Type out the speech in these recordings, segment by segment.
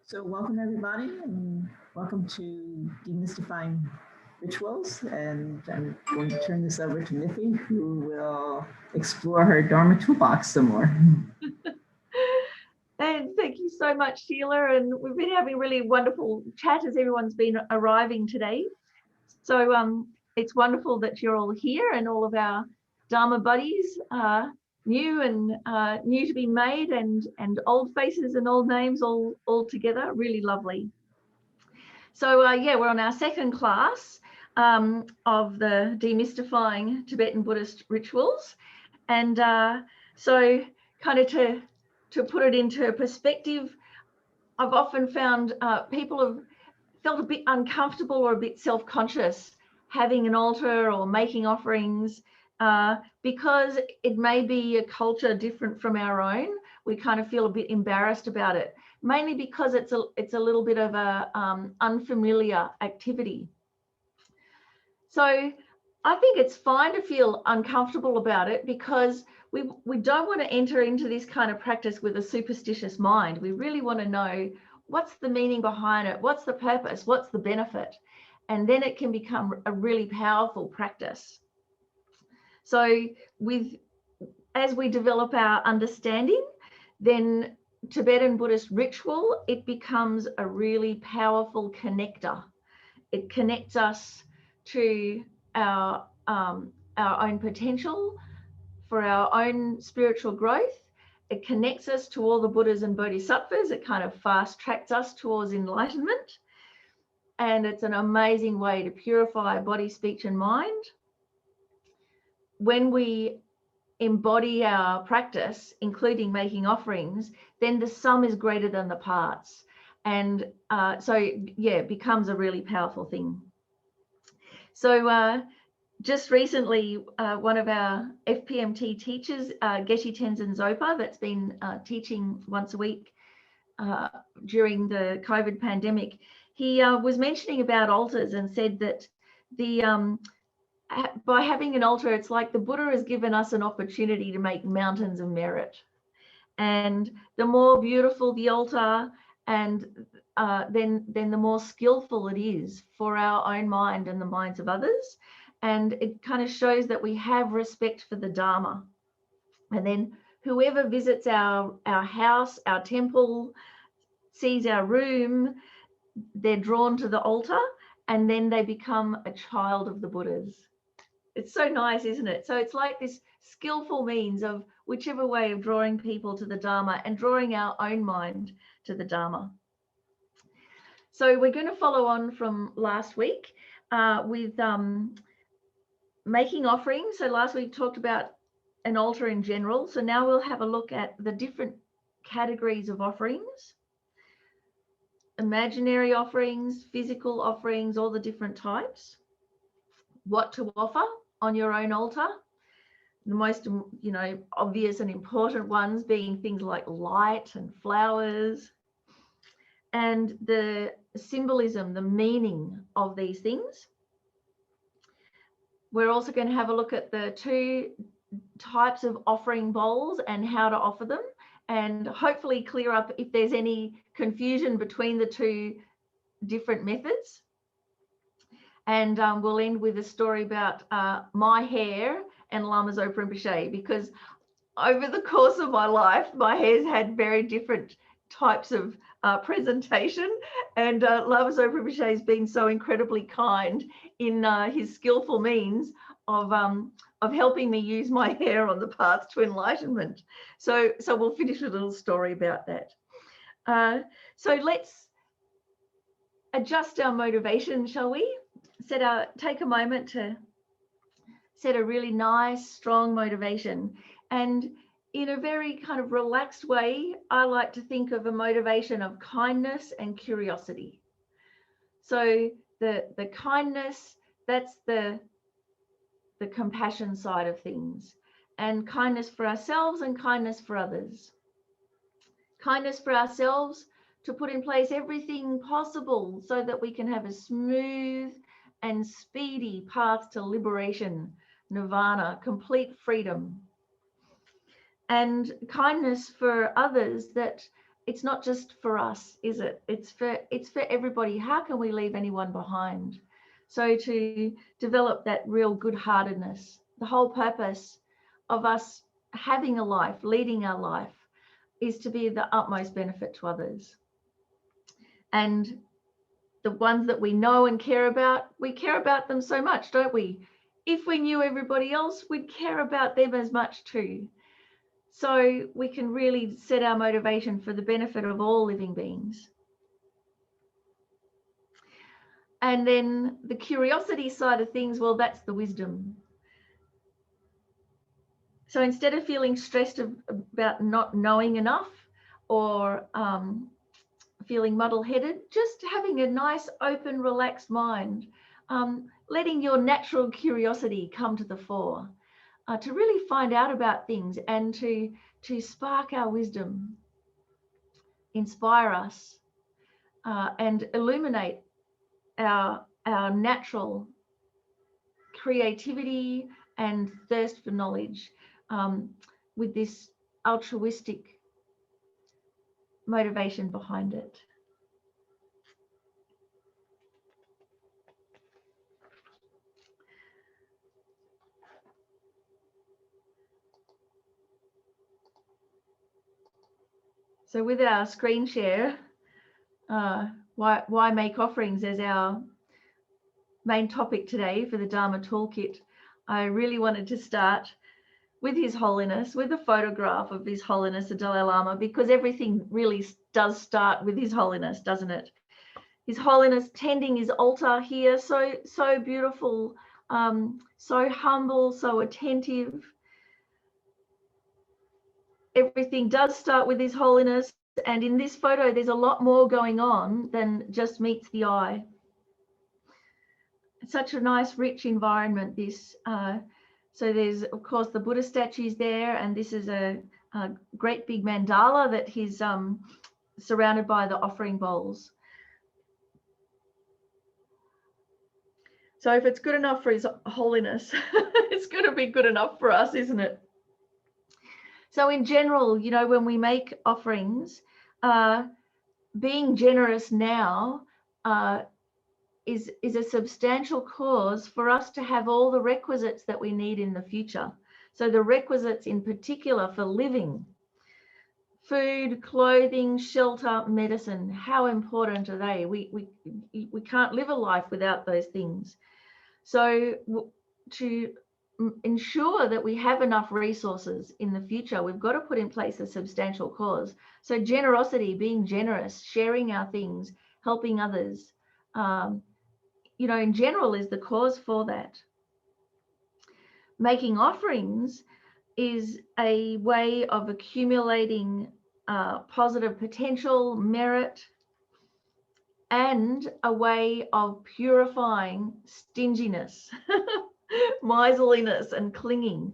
So welcome everybody and welcome to Demystifying Rituals, and I'm going to turn this over to Miffi, who will explore her Dharma toolbox some more. And thank you so much, Sheila. And we've been having a really wonderful chat as everyone's been arriving today. So it's wonderful that you're all here, and all of our Dharma buddies, new and new to be made, and old faces and old names all together. Really lovely. So yeah, we're on our second class of the Demystifying Tibetan Buddhist Rituals, and so kind of to put it into perspective, I've often found people have felt a bit uncomfortable or a bit self-conscious having an altar or making offerings because it may be a culture different from our own. We kind of feel a bit embarrassed about it, mainly because it's a little bit of a unfamiliar activity. So I think it's fine to feel uncomfortable about it, because we don't want to enter into this kind of practice with a superstitious mind. We really want to know what's the meaning behind it, what's the purpose, what's the benefit, and then it can become a really powerful practice. So as we develop our understanding, then Tibetan Buddhist ritual, it becomes a really powerful connector. It connects us to our own potential, for our own spiritual growth. It connects us to all the Buddhas and Bodhisattvas. It kind of fast tracks us towards enlightenment. And it's an amazing way to purify body, speech, and mind. When we embody our practice, including making offerings, then the sum is greater than the parts. And so, yeah, it becomes a really powerful thing. So just recently, one of our FPMT teachers, Geshe Tenzin Zopa, that's been teaching once a week during the COVID pandemic, he was mentioning about altars and said that by having an altar, it's like the Buddha has given us an opportunity to make mountains of merit. And the more beautiful the altar, and then the more skillful it is for our own mind and the minds of others. And it kind of shows that we have respect for the Dharma. And then whoever visits our house, our temple, sees our room, they're drawn to the altar, and then they become a child of the Buddhas. It's so nice, isn't it? So it's like this skillful means of whichever way of drawing people to the Dharma and drawing our own mind to the Dharma. So we're going to follow on from last week with making offerings. So last week talked about an altar in general. So now we'll have a look at the different categories of offerings: imaginary offerings, physical offerings, all the different types, what to offer on your own altar. The most, obvious and important ones being things like light and flowers, and the symbolism, the meaning of these things. We're also going to have a look at the two types of offering bowls and how to offer them, and hopefully clear up if there's any confusion between the two different methods. And we'll end with a story about my hair and Lama Zopa Rinpoche, because over the course of my life, my hair's had very different types of presentation, and Lama Zopa Rinpoche has been so incredibly kind in his skillful means of helping me use my hair on the path to enlightenment. So we'll finish with a little story about that. So let's adjust our motivation, shall we? Take a moment to set a really nice, strong motivation. And in a very kind of relaxed way, I like to think of a motivation of kindness and curiosity. So the kindness, that's the compassion side of things, and kindness for ourselves and kindness for others. Kindness for ourselves, to put in place everything possible so that we can have a smooth and speedy path to liberation, nirvana, complete freedom. And kindness for others, that it's not just for us, is it? It's for everybody. How can we leave anyone behind? So to develop that real good-heartedness, the whole purpose of us having a life, leading our life, is to be the utmost benefit to others. And the ones that we know and care about, we care about them so much, don't we? If we knew everybody else, we'd care about them as much too. So we can really set our motivation for the benefit of all living beings. And then the curiosity side of things, well, that's the wisdom. So instead of feeling stressed about not knowing enough or feeling muddle-headed, just having a nice, open, relaxed mind, letting your natural curiosity come to the fore, to really find out about things and to spark our wisdom, inspire us, and illuminate our natural creativity and thirst for knowledge, with this altruistic motivation behind it. So with our screen share, why make offerings as our main topic today for the Dharma Toolkit, I really wanted to start with His Holiness, with a photograph of His Holiness the Dalai Lama, because everything really does start with His Holiness, doesn't it? His Holiness tending his altar here, so beautiful, so humble, so attentive. Everything does start with His Holiness, and in this photo there's a lot more going on than just meets the eye. It's such a nice, rich environment, this. So there's, of course, the Buddha statues there, and this is a great big mandala that he's surrounded by the offering bowls. So if it's good enough for His Holiness, it's going to be good enough for us, isn't it? So in general, you know, when we make offerings, being generous now is a substantial cause for us to have all the requisites that we need in the future. So the requisites in particular for living: food, clothing, shelter, medicine. How important are they? We can't live a life without those things. So to ensure that we have enough resources in the future, we've got to put in place a substantial cause. So generosity, being generous, sharing our things, helping others, you know, in general is the cause for that. Making offerings is a way of accumulating positive potential, merit, and a way of purifying stinginess, miserliness, and clinging.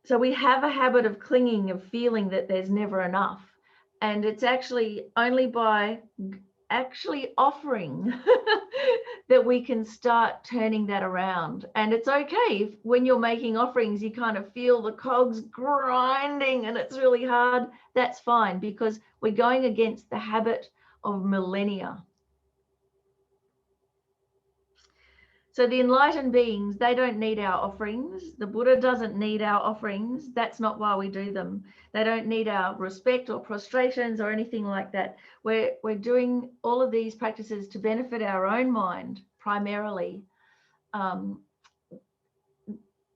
So we have a habit of clinging, of feeling that there's never enough. And it's actually only by actually offering that we can start turning that around. And it's okay if when you're making offerings, you kind of feel the cogs grinding and it's really hard. That's fine, because we're going against the habit of millennia. So the enlightened beings, they don't need our offerings. The Buddha doesn't need our offerings. That's not why we do them. They don't need our respect or prostrations or anything like that. We're doing all of these practices to benefit our own mind primarily.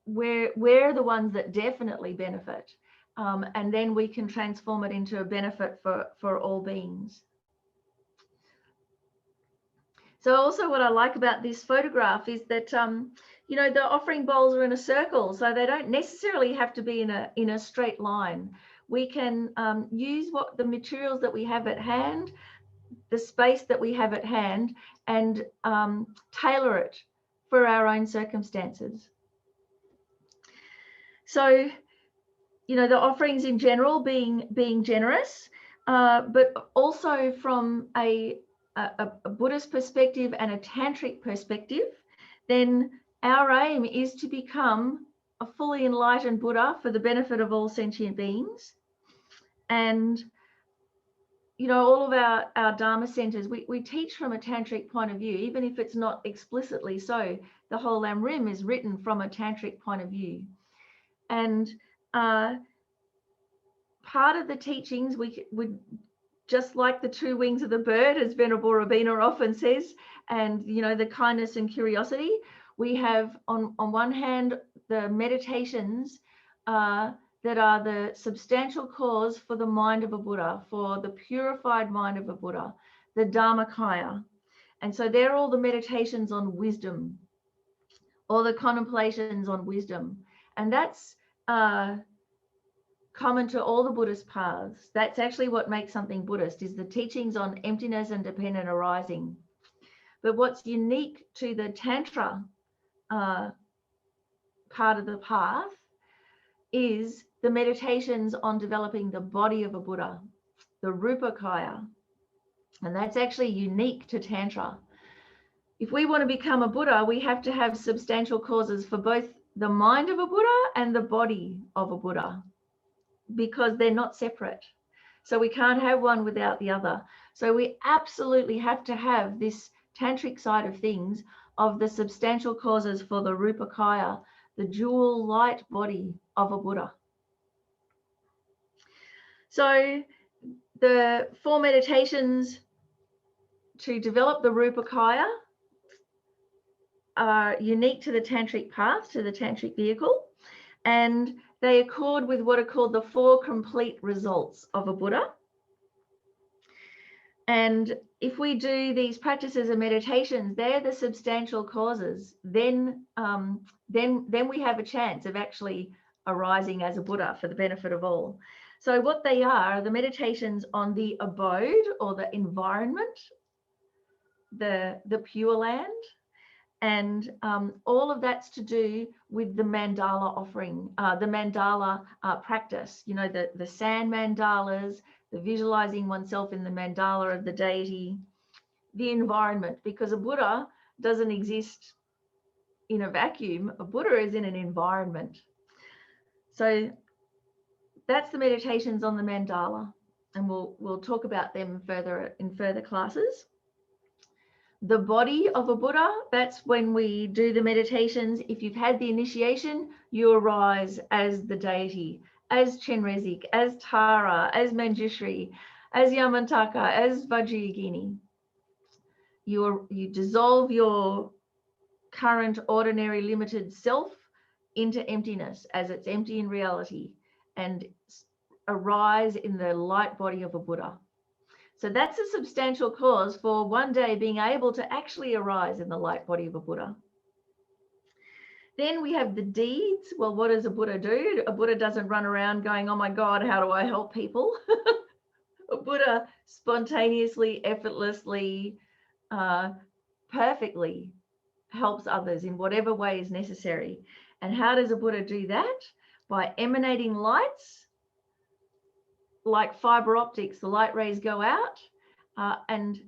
We're the ones that definitely benefit. And then we can transform it into a benefit for all beings. So also what I like about this photograph is that, you know, the offering bowls are in a circle, so they don't necessarily have to be in a straight line. We can use the materials that we have at hand, the space that we have at hand, and tailor it for our own circumstances. So, you know, the offerings in general being generous, but also from a Buddhist perspective and a tantric perspective, then our aim is to become a fully enlightened Buddha for the benefit of all sentient beings. And you know, all of our Dharma centers, we teach from a tantric point of view, even if it's not explicitly so. The whole Lam Rim is written from a tantric point of view. And part of the teachings, we would, just like the two wings of the bird, as Venerable Robina often says, and you know, the kindness and curiosity, we have on one hand the meditations that are the substantial cause for the mind of a Buddha, for the purified mind of a Buddha, the Dharmakaya. And so they're all the meditations on wisdom, or the contemplations on wisdom. And that's common to all the Buddhist paths. That's actually what makes something Buddhist, is the teachings on emptiness and dependent arising. But what's unique to the Tantra part of the path is the meditations on developing the body of a Buddha, the Rupakaya. And that's actually unique to Tantra. If we want to become a Buddha, we have to have substantial causes for both the mind of a Buddha and the body of a Buddha, because they're not separate. So we can't have one without the other. So we absolutely have to have this tantric side of things, of the substantial causes for the Rupakaya, the dual light body of a Buddha. So the 4 meditations to develop the Rupakaya are unique to the tantric path, to the tantric vehicle, and they accord with what are called the 4 complete results of a Buddha. And if we do these practices and meditations, they're the substantial causes, then we have a chance of actually arising as a Buddha for the benefit of all. So what they are the meditations on the abode, or the environment, the Pure Land, and all of that's to do with the mandala offering, the mandala practice, you know, the sand mandalas, the visualizing oneself in the mandala of the deity, the environment, because a Buddha doesn't exist in a vacuum. A Buddha is in an environment. So that's the meditations on the mandala, and we'll talk about them further in further classes. The body of a Buddha, that's when we do the meditations. If you've had the initiation, you arise as the deity, as Chenrezig, as Tara, as Manjushri, as Yamantaka, as Vajrayogini. You dissolve your current ordinary limited self into emptiness, as it's empty in reality, and arise in the light body of a Buddha. So that's a substantial cause for one day being able to actually arise in the light body of a Buddha. Then we have the deeds. Well, what does a Buddha do? A Buddha doesn't run around going, oh my God, how do I help people? A Buddha spontaneously, effortlessly, perfectly helps others in whatever way is necessary. And how does a Buddha do that? By emanating lights. Like fiber optics, the light rays go out and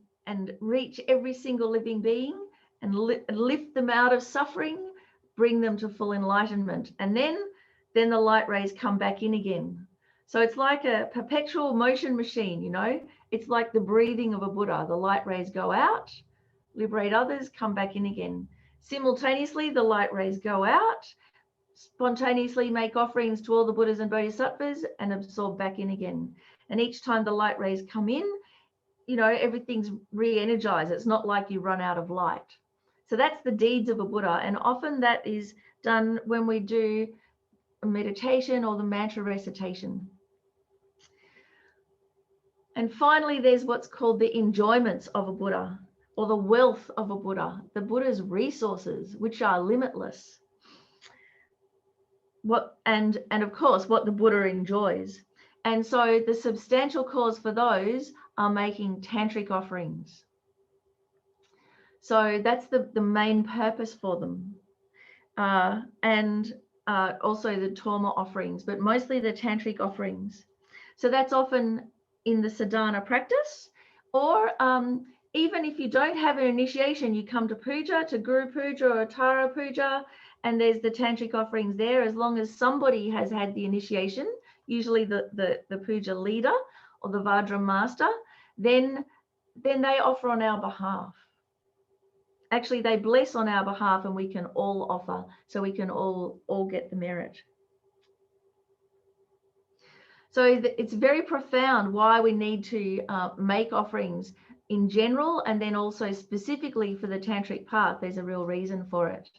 reach every single living being and lift them out of suffering, bring them to full enlightenment. And then the light rays come back in again. So it's like a perpetual motion machine, you know. It's like the breathing of a Buddha. The light rays go out, liberate others, come back in again. Simultaneously, the light rays go out, spontaneously make offerings to all the Buddhas and Bodhisattvas, and absorb back in again. And each time the light rays come in, you know, everything's re-energized. It's not like you run out of light. So that's the deeds of a Buddha. And often that is done when we do a meditation or the mantra recitation. And finally, there's what's called the enjoyments of a Buddha, or the wealth of a Buddha, the Buddha's resources, which are limitless. And of course, what the Buddha enjoys. And so the substantial cause for those are making tantric offerings. So that's the main purpose for them. And also the Torma offerings, but mostly the tantric offerings. So that's often in the sadhana practice, or even if you don't have an initiation, you come to puja, to Guru Puja or Tara Puja, and there's the tantric offerings there. As long as somebody has had the initiation, usually the puja leader or the Vajra master, then they offer on our behalf. Actually, they bless on our behalf, and we can all offer, so we can all get the merit. So it's very profound why we need to make offerings in general, and then also specifically for the tantric path. There's a real reason for it.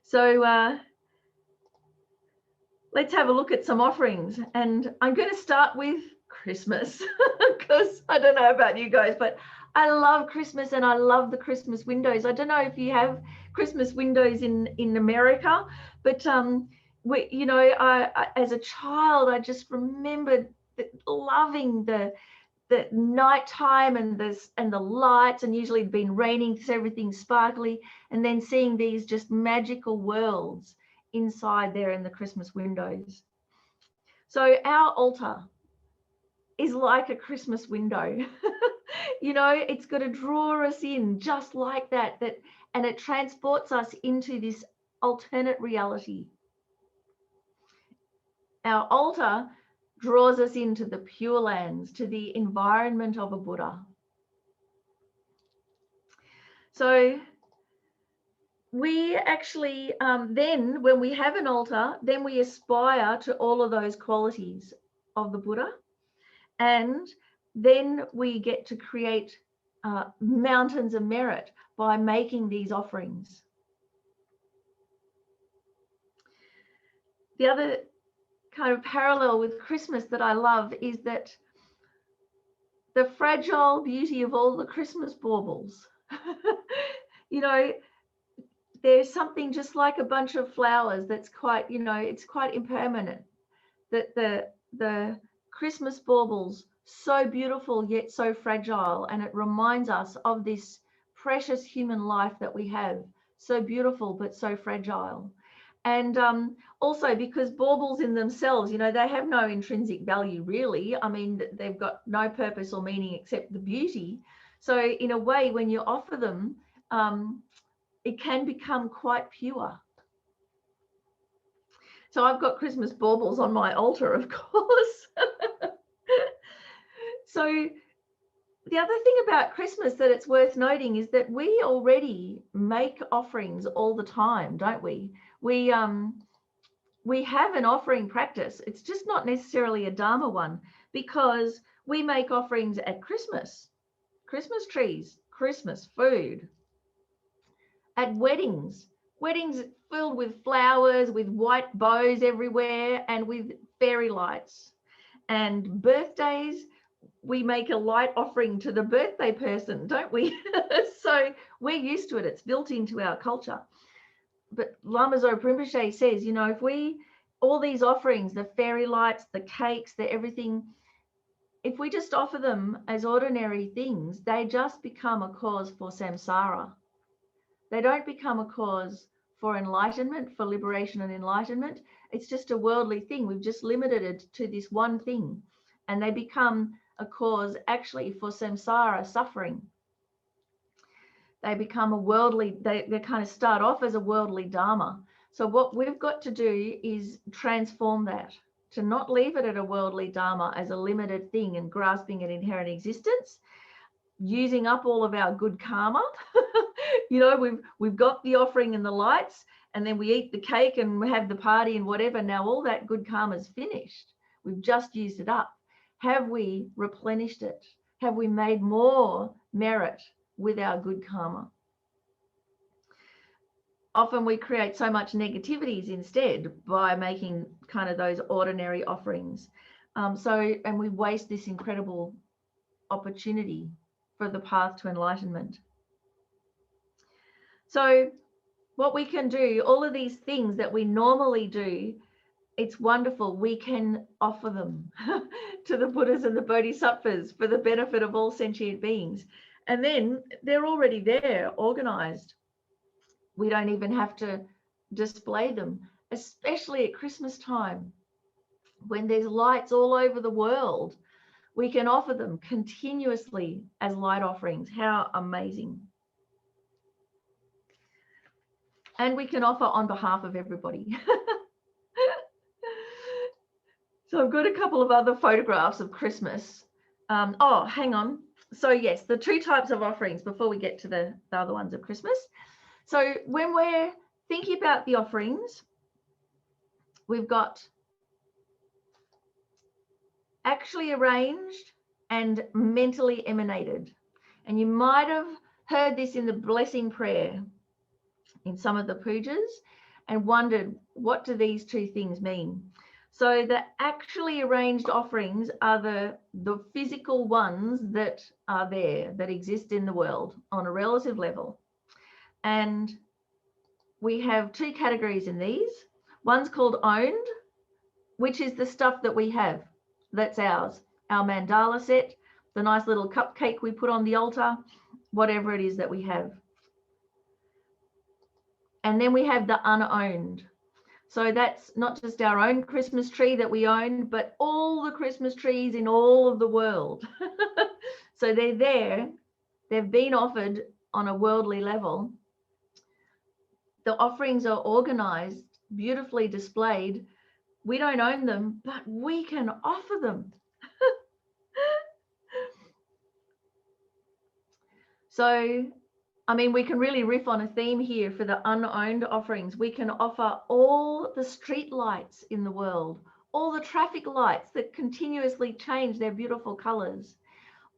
So let's have a look at some offerings, and I'm going to start with Christmas because I don't know about you guys, but I love Christmas and I love the Christmas windows. I don't know if you have Christmas windows in America, but I as a child, I just remembered loving the nighttime and the lights, and usually it'd been raining, so everything's sparkly, and then seeing these just magical worlds inside there in the Christmas windows. So our altar is like a Christmas window. It's got to draw us in just like that, and it transports us into this alternate reality. Our altar draws us into the Pure Lands, to the environment of a Buddha. So we actually, then when we have an altar, then we aspire to all of those qualities of the Buddha. And then we get to create mountains of merit by making these offerings. The other kind of parallel with Christmas that I love is that the fragile beauty of all the Christmas baubles. There's something just like a bunch of flowers that's quite, it's quite impermanent. That the Christmas baubles, so beautiful yet so fragile, and it reminds us of this precious human life that we have, so beautiful but so fragile. And also because baubles in themselves, they have no intrinsic value really. I mean, they've got no purpose or meaning except the beauty. So in a way, when you offer them, it can become quite pure. So I've got Christmas baubles on my altar, of course. So the other thing about Christmas that it's worth noting is that we already make offerings all the time, don't we? We have an offering practice. It's just not necessarily a Dharma one, because we make offerings at Christmas trees, Christmas food, at weddings filled with flowers, with white bows everywhere, and with fairy lights. And birthdays, we make a light offering to the birthday person, don't we? So we're used to it. It's built into our culture. But Lama Zopa Rinpoche says, if all these offerings, the fairy lights, the cakes, the everything, if we just offer them as ordinary things, they just become a cause for samsara. They don't become a cause for enlightenment, for liberation and enlightenment. It's just a worldly thing. We've just limited it to this one thing, and they become a cause actually for samsara, suffering. They become a worldly, they kind of start off as a worldly dharma. So what we've got to do is transform that, to not leave it at a worldly dharma as a limited thing and grasping an inherent existence, using up all of our good karma. We've got the offering and the lights, and then we eat the cake and we have the party and whatever. Now all that good karma is finished. We've just used it up. Have we replenished it? Have we made more merit with our good karma? Often we create so much negativities instead by making kind of those ordinary offerings. And we waste this incredible opportunity for the path to enlightenment. So what we can do, all of these things that we normally do, it's wonderful. We can offer them to the Buddhas and the Bodhisattvas for the benefit of all sentient beings. And then they're already there, organized. We don't even have to display them, especially at Christmas time, when there's lights all over the world. We can offer them continuously as light offerings. How amazing. And we can offer on behalf of everybody. So I've got a couple of other photographs of Christmas. Oh, hang on. So yes, the two types of offerings before we get to the other ones of Christmas. So when we're thinking about the offerings, we've got actually arranged and mentally emanated. And you might have heard this in the blessing prayer in some of the pujas and wondered, what do these two things mean? So the actually arranged offerings are the physical ones that are there, that exist in the world on a relative level. And we have two categories in these. One's called owned, which is the stuff that we have, that's ours, our mandala set, the nice little cupcake we put on the altar, whatever it is that we have. And then we have the unowned. So that's not just our own Christmas tree that we own, but all the Christmas trees in all of the world. So they're there, they've been offered on a worldly level. The offerings are organized, beautifully displayed. We don't own them, but we can offer them. So, I mean, we can really riff on a theme here for the unowned offerings. We can offer all the street lights in the world, all the traffic lights that continuously change their beautiful colors,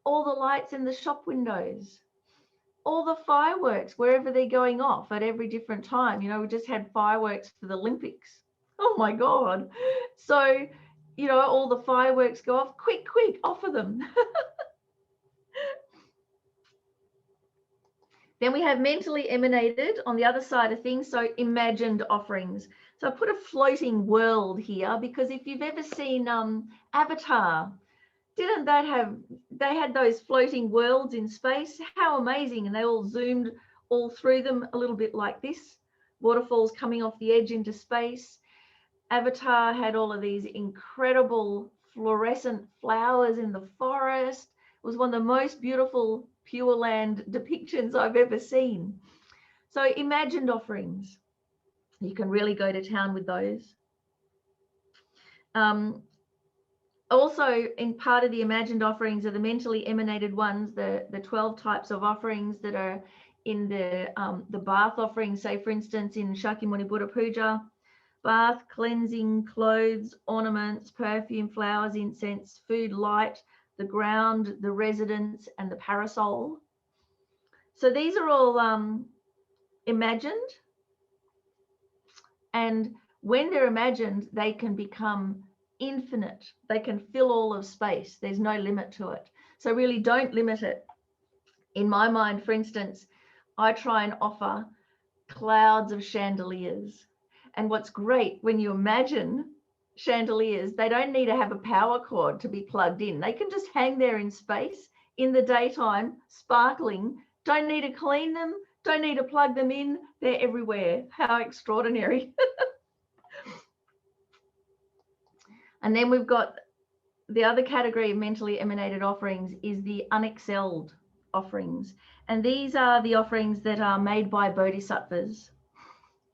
all the lights in the shop windows, all the fireworks wherever they're going off at every different time. You know, we just had fireworks for the Olympics. Oh my God. So, you know, all the fireworks go off, quick, offer them. Then we have mentally emanated on the other side of things, so imagined offerings. So I put a floating world here because if you've ever seen Avatar, didn't that have, they had those floating worlds in space? How amazing. And they all zoomed all through them a little bit like this, waterfalls coming off the edge into space. Avatar had all of these incredible fluorescent flowers in the forest. It was one of the most beautiful Pure Land depictions I've ever seen. So imagined offerings, you can really go to town with those. Also, in part of the imagined offerings are the mentally emanated ones, the 12 types of offerings that are in the bath offerings. Say, for instance, in Shakyamuni Buddha Puja, bath, cleansing, clothes, ornaments, perfume, flowers, incense, food, light, the ground, the residence, and the parasol. So these are all imagined. And when they're imagined, they can become infinite. They can fill all of space. There's no limit to it. So really don't limit it. In my mind, for instance, I try and offer clouds of chandeliers. And what's great when you imagine chandeliers, they don't need to have a power cord to be plugged in. They can just hang there in space in the daytime, sparkling. Don't need to clean them, don't need to plug them in. They're everywhere. How extraordinary. And then we've got the other category of mentally emanated offerings is the unexcelled offerings. And these are the offerings that are made by bodhisattvas.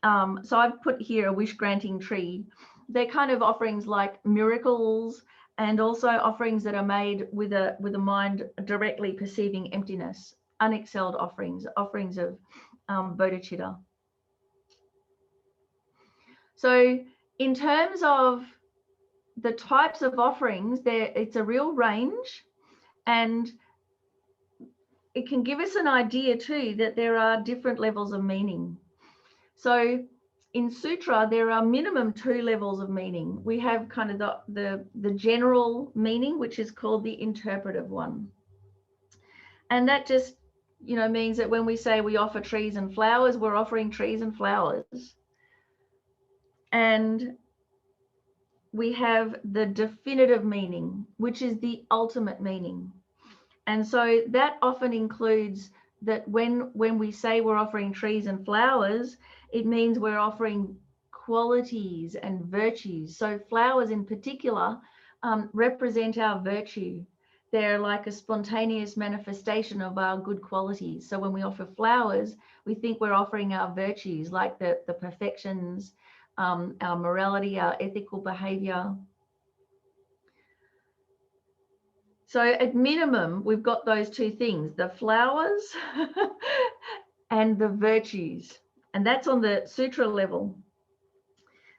So I've put here a wish granting tree. They're kind of offerings like miracles and also offerings that are made with a mind directly perceiving emptiness, unexcelled offerings, offerings of bodhicitta. So in terms of the types of offerings, it's a real range, and it can give us an idea too that there are different levels of meaning. So in sutra, there are minimum 2 levels of meaning. We have kind of the general meaning, which is called the interpretive one. And that just, you know, means that when we say we offer trees and flowers, we're offering trees and flowers. And we have the definitive meaning, which is the ultimate meaning. And so that often includes that when we say we're offering trees and flowers, it means we're offering qualities and virtues. So flowers in particular represent our virtue. They're like a spontaneous manifestation of our good qualities. So when we offer flowers, we think we're offering our virtues, like the perfections, our morality, our ethical behavior. So at minimum, we've got those two things, the flowers and the virtues. And that's on the sutra level.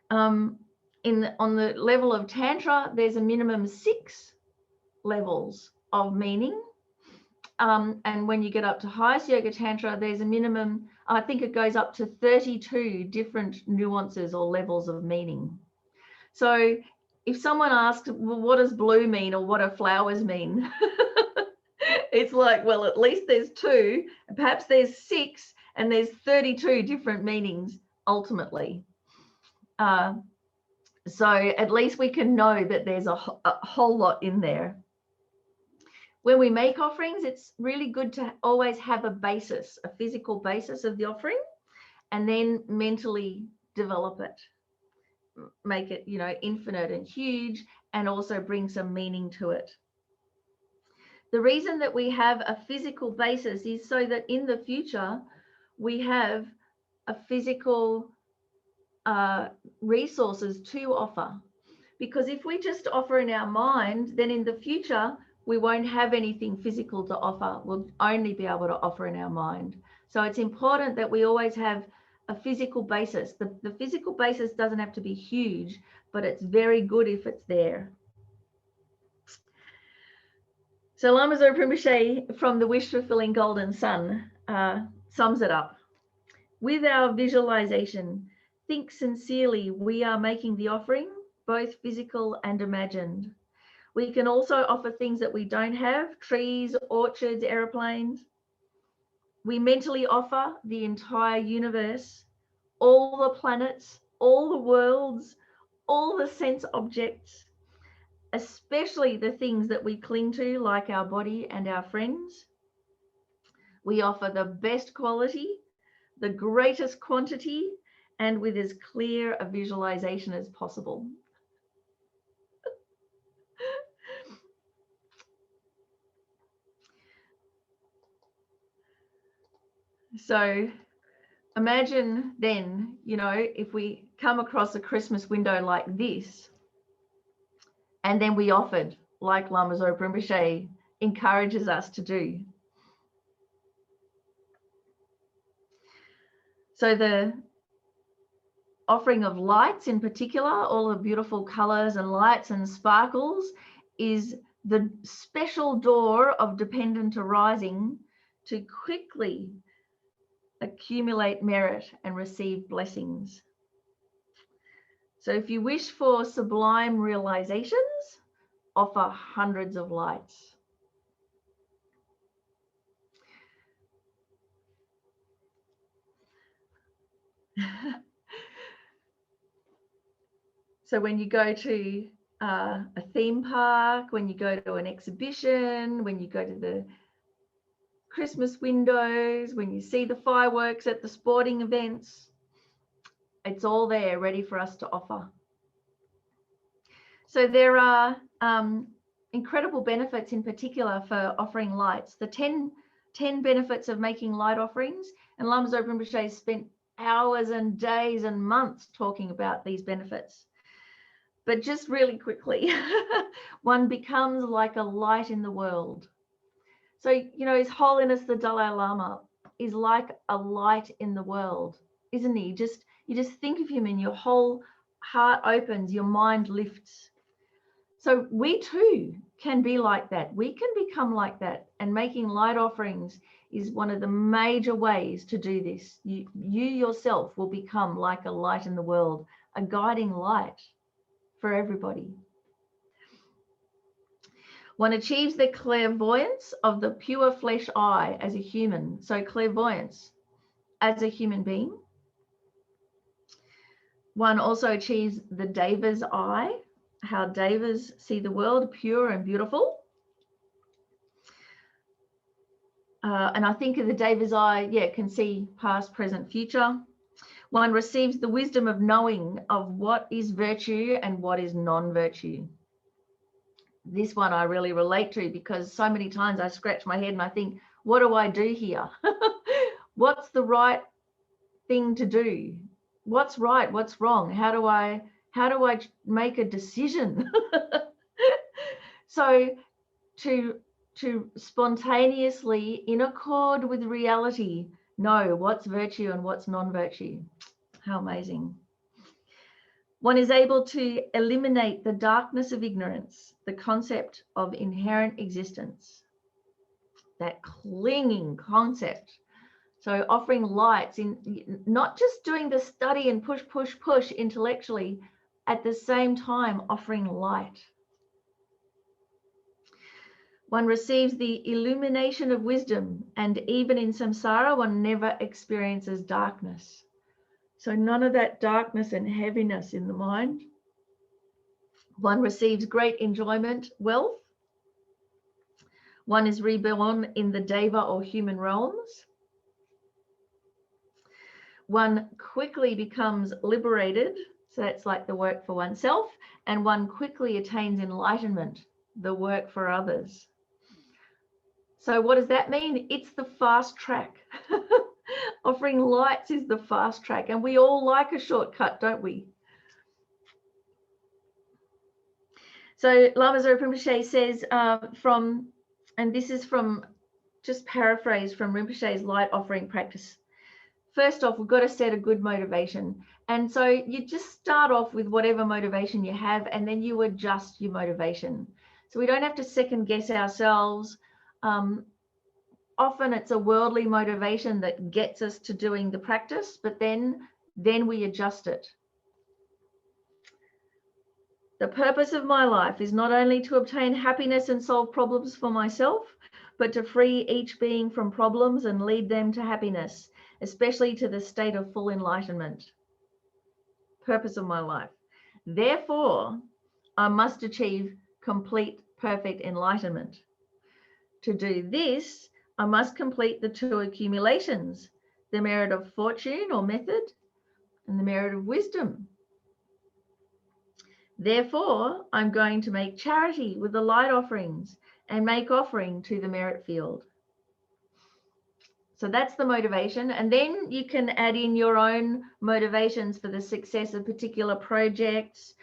On the level of Tantra, there's a minimum 6 levels of meaning. And when you get up to highest Yoga Tantra, there's a minimum, I think it goes up to 32 different nuances or levels of meaning. So if someone asked, well, what does blue mean or what do flowers mean? It's like, well, at least there's 2, perhaps there's 6, and there's 32 different meanings ultimately. So at least we can know that there's a whole lot in there. When we make offerings, it's really good to always have a basis, a physical basis of the offering, and then mentally develop it. Make it, infinite and huge, and also bring some meaning to it. The reason that we have a physical basis is so that in the future, we have a physical resources to offer. Because if we just offer in our mind, then in the future, we won't have anything physical to offer. We'll only be able to offer in our mind. So it's important that we always have a physical basis. The physical basis doesn't have to be huge, but it's very good if it's there. So Lama Zopa Rinpoche from the Wish Fulfilling Golden Sun sums it up. With our visualization, think sincerely we are making the offering, both physical and imagined. We can also offer things that we don't have, trees, orchards, aeroplanes. We mentally offer the entire universe, all the planets, all the worlds, all the sense objects, especially the things that we cling to, like our body and our friends. We offer the best quality, the greatest quantity, and with as clear a visualization as possible. So imagine then, if we come across a Christmas window like this, and then we offered, like Lama Zopa Rinpoche encourages us to do. So the offering of lights in particular, all the beautiful colors and lights and sparkles, is the special door of dependent arising to quickly accumulate merit and receive blessings. So if you wish for sublime realizations, offer hundreds of lights. So when you go to a theme park, when you go to an exhibition, when you go to the Christmas windows, when you see the fireworks at the sporting events, it's all there ready for us to offer. So there are incredible benefits in particular for offering lights. The 10 benefits of making light offerings, and Lama Zopa Rinpoche spent hours and days and months talking about these benefits. But just really quickly, one becomes like a light in the world. So, His Holiness the Dalai Lama is like a light in the world, isn't he? You just think of him and your whole heart opens, your mind lifts. So we too can be like that. We can become like that. And making light offerings is one of the major ways to do this. You yourself will become like a light in the world, a guiding light for everybody. One achieves the clairvoyance of the pure flesh eye as a human. So clairvoyance as a human being. One also achieves the Deva's eye, how Devas see the world, pure and beautiful. And I think of the Deva's eye, can see past, present, future. One receives the wisdom of knowing of what is virtue and what is non-virtue. This one I really relate to, because so many times I scratch my head and I think, what do I do here? What's the right thing to do? What's right? What's wrong? How do I make a decision? So to spontaneously, in accord with reality, know what's virtue and what's non-virtue. How amazing. One is able to eliminate the darkness of ignorance, the concept of inherent existence, that clinging concept. So offering lights, in not just doing the study and push intellectually, at the same time offering light. One receives the illumination of wisdom, and even in samsara, one never experiences darkness. So none of that darkness and heaviness in the mind. One receives great enjoyment, wealth. One is reborn in the deva or human realms. One quickly becomes liberated. So that's like the work for oneself. And one quickly attains enlightenment, the work for others. So what does that mean? It's the fast track. Offering lights is the fast track. And we all like a shortcut, don't we? So Lama Zopa Rinpoche says and this is from, just paraphrase from Rinpoche's light offering practice. First off, we've got to set a good motivation. And so you just start off with whatever motivation you have, and then you adjust your motivation. So we don't have to second guess ourselves. Often it's a worldly motivation that gets us to doing the practice, but then we adjust it. The purpose of my life is not only to obtain happiness and solve problems for myself, but to free each being from problems and lead them to happiness, especially to the state of full enlightenment. Purpose of my life. Therefore, I must achieve complete, perfect enlightenment. To do this, I must complete the two accumulations, the merit of fortune or method, and the merit of wisdom. Therefore, I'm going to make charity with the light offerings and make offering to the merit field. So that's the motivation. And then you can add in your own motivations for the success of particular projects,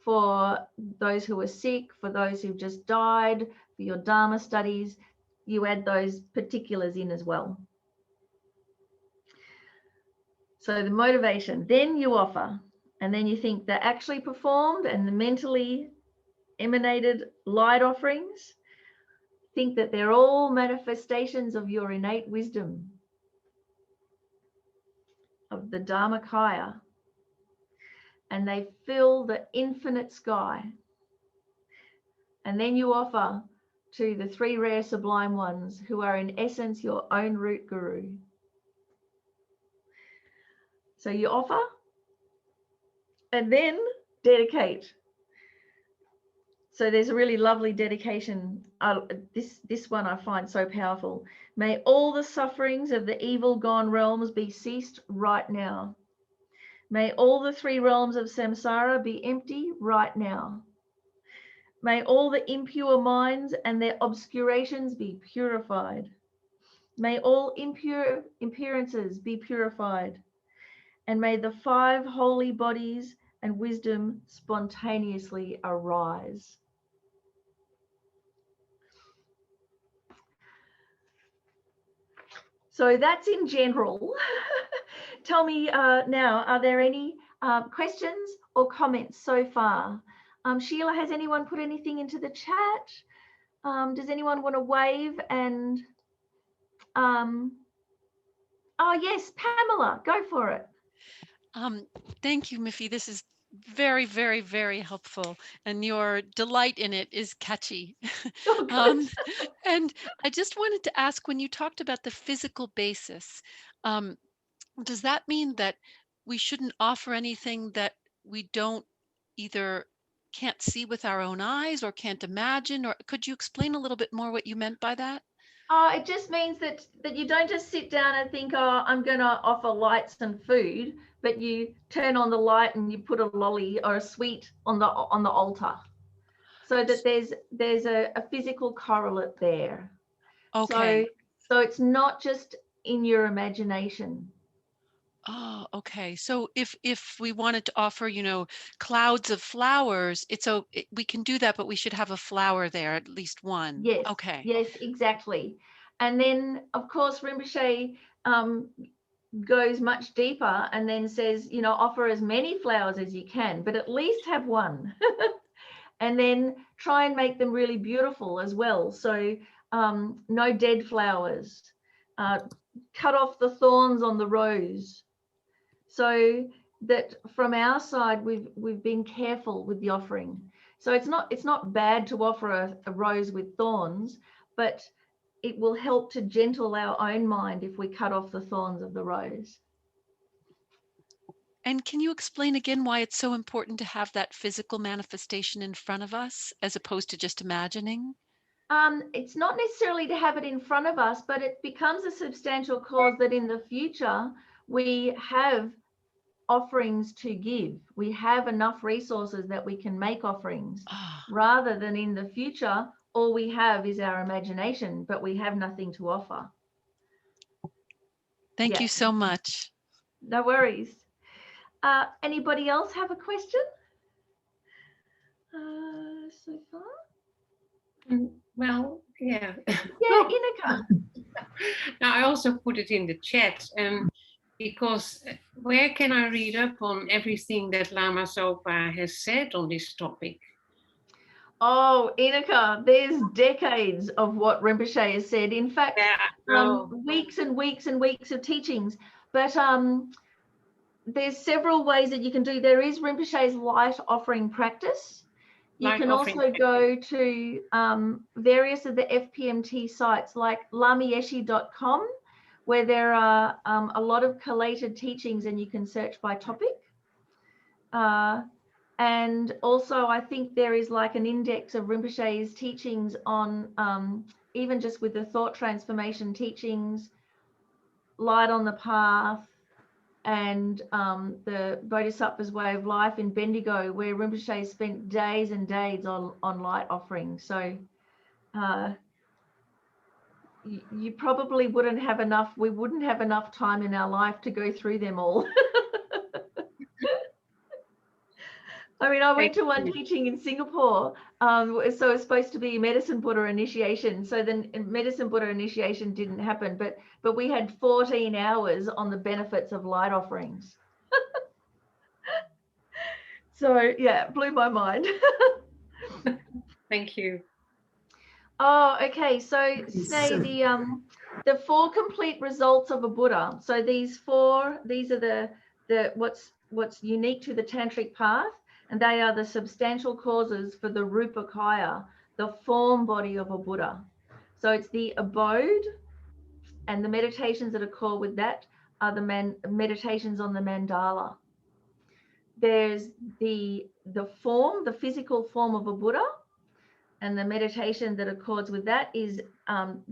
for those who are sick, for those who've just died, for your Dharma studies. You add those particulars in as well. So the motivation, then you offer. And then you think the actually performed and the mentally emanated light offerings, think that they're all manifestations of your innate wisdom, of the Dharmakaya, and they fill the infinite sky. And then you offer to the three rare sublime ones who are in essence your own root guru. So you offer, and then dedicate. So there's a really lovely dedication. This one I find so powerful. May all the sufferings of the evil gone realms be ceased right now. May all the three realms of samsara be empty right now. May all the impure minds and their obscurations be purified. May all impure appearances be purified. And may the five holy bodies and wisdom spontaneously arise. So that's in general. Tell me now, are there any questions or comments so far? Sheila, has anyone put anything into the chat? Does anyone want to wave? And oh yes, Pamela, go for it. Thank you, Miffi. This is very, very, very helpful, and your delight in it is catchy. Oh, And I just wanted to ask, when you talked about the physical basis, does that mean that we shouldn't offer anything that we don't either can't see with our own eyes or can't imagine? Or could you explain a little bit more what you meant by that? it just means that you don't just sit down and think, oh, I'm going to offer lights and food, but you turn on the light and you put a lolly or a sweet on the altar, so that there's a physical correlate there. Okay. So it's not just in your imagination. Oh, okay. So if we wanted to offer, clouds of flowers, we can do that, but we should have a flower there, at least one. Yes, Okay. yes, exactly. And then, of course, Rinpoche goes much deeper and then says, offer as many flowers as you can, but at least have one. And then try and make them really beautiful as well. So no dead flowers. Cut off the thorns on the rose. So that from our side, we've been careful with the offering. So it's not bad to offer a rose with thorns, but it will help to gentle our own mind if we cut off the thorns of the rose. And can you explain again why it's so important to have that physical manifestation in front of us as opposed to just imagining? It's not necessarily to have it in front of us, but it becomes a substantial cause that in the future we have offerings to give. We have enough resources that we can make offerings, rather than in the future, all we have is our imagination, but we have nothing to offer. Thank you so much. No worries. Anybody else have a question so far? Well, yeah. Yeah, Inika. Now, I also put it in the chat because where can I read up on everything that Lama Zopa has said on this topic? Oh, Inika, there's decades of what Rinpoche has said. In fact, weeks and weeks and weeks of teachings. But there's several ways that you can do. There is Rinpoche's light offering practice. You can also go to various of the FPMT sites like lamieshi.com, where there are a lot of collated teachings and you can search by topic. And also I think there is like an index of Rinpoche's teachings on even just with the thought transformation teachings, light on the path, and the Bodhisattva's way of life in Bendigo, where Rinpoche spent days and days on light offerings. So you probably wouldn't have enough, we wouldn't have enough time in our life to go through them all. I mean, I went to one teaching in Singapore, so it's supposed to be medicine Buddha initiation. So then medicine Buddha initiation didn't happen, but we had 14 hours on the benefits of light offerings. So yeah, blew my mind. Thank you. Oh, okay. So say the 4 complete results of a Buddha. So these are the what's unique to the tantric path. And they are the substantial causes for the Rupakaya, the form body of a Buddha. So it's the abode, and the meditations that occur with that are the meditations on the mandala. There's the form, the physical form of a Buddha, and the meditation that accords with that is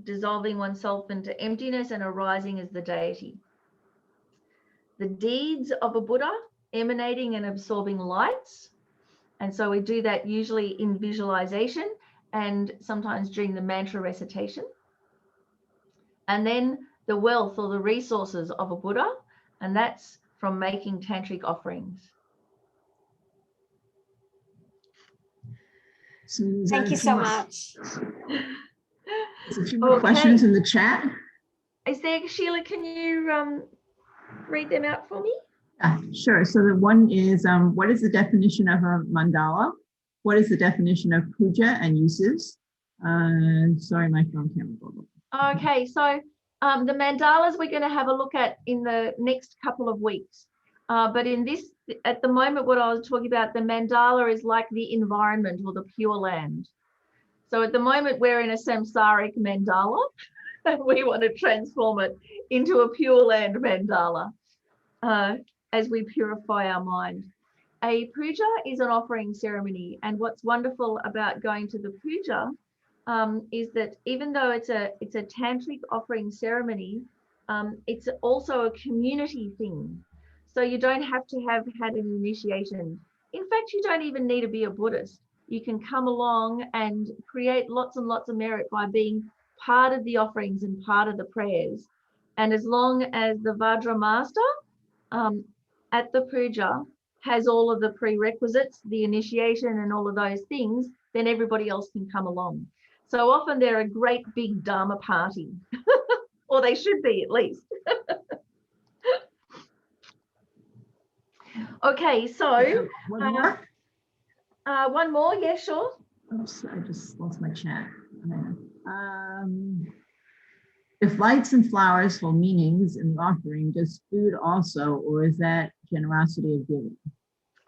dissolving oneself into emptiness and arising as the deity. The deeds of a Buddha, emanating and absorbing lights. And so we do that usually in visualization and sometimes during the mantra recitation. And then the wealth or the resources of a Buddha, and that's from making tantric offerings. Thank you so much. There's a few more questions in the chat. Is there, Sheila, can you read them out for me? Yeah, sure. So the one is, what is the definition of a mandala? What is the definition of puja and uses? Sorry, my phone camera. Okay, so the mandalas we're going to have a look at in the next couple of weeks. But in this, at the moment, what I was talking about, the mandala is like the environment or the pure land. So at the moment, we're in a samsaric mandala, and we want to transform it into a pure land mandala. As we purify our mind. A puja is an offering ceremony, and what's wonderful about going to the puja is that even though it's a tantric offering ceremony, it's also a community thing. So you don't have to have had an initiation. In fact, you don't even need to be a Buddhist. You can come along and create lots and lots of merit by being part of the offerings and part of the prayers. And as long as the Vajra master at the puja has all of the prerequisites, the initiation and all of those things, then everybody else can come along. So often they're a great big Dharma party, or they should be at least. Okay, so one more. One more, yeah, sure. Oops, I just lost my chat. If lights and flowers hold meanings in the offering, does food also, or is that generosity of giving?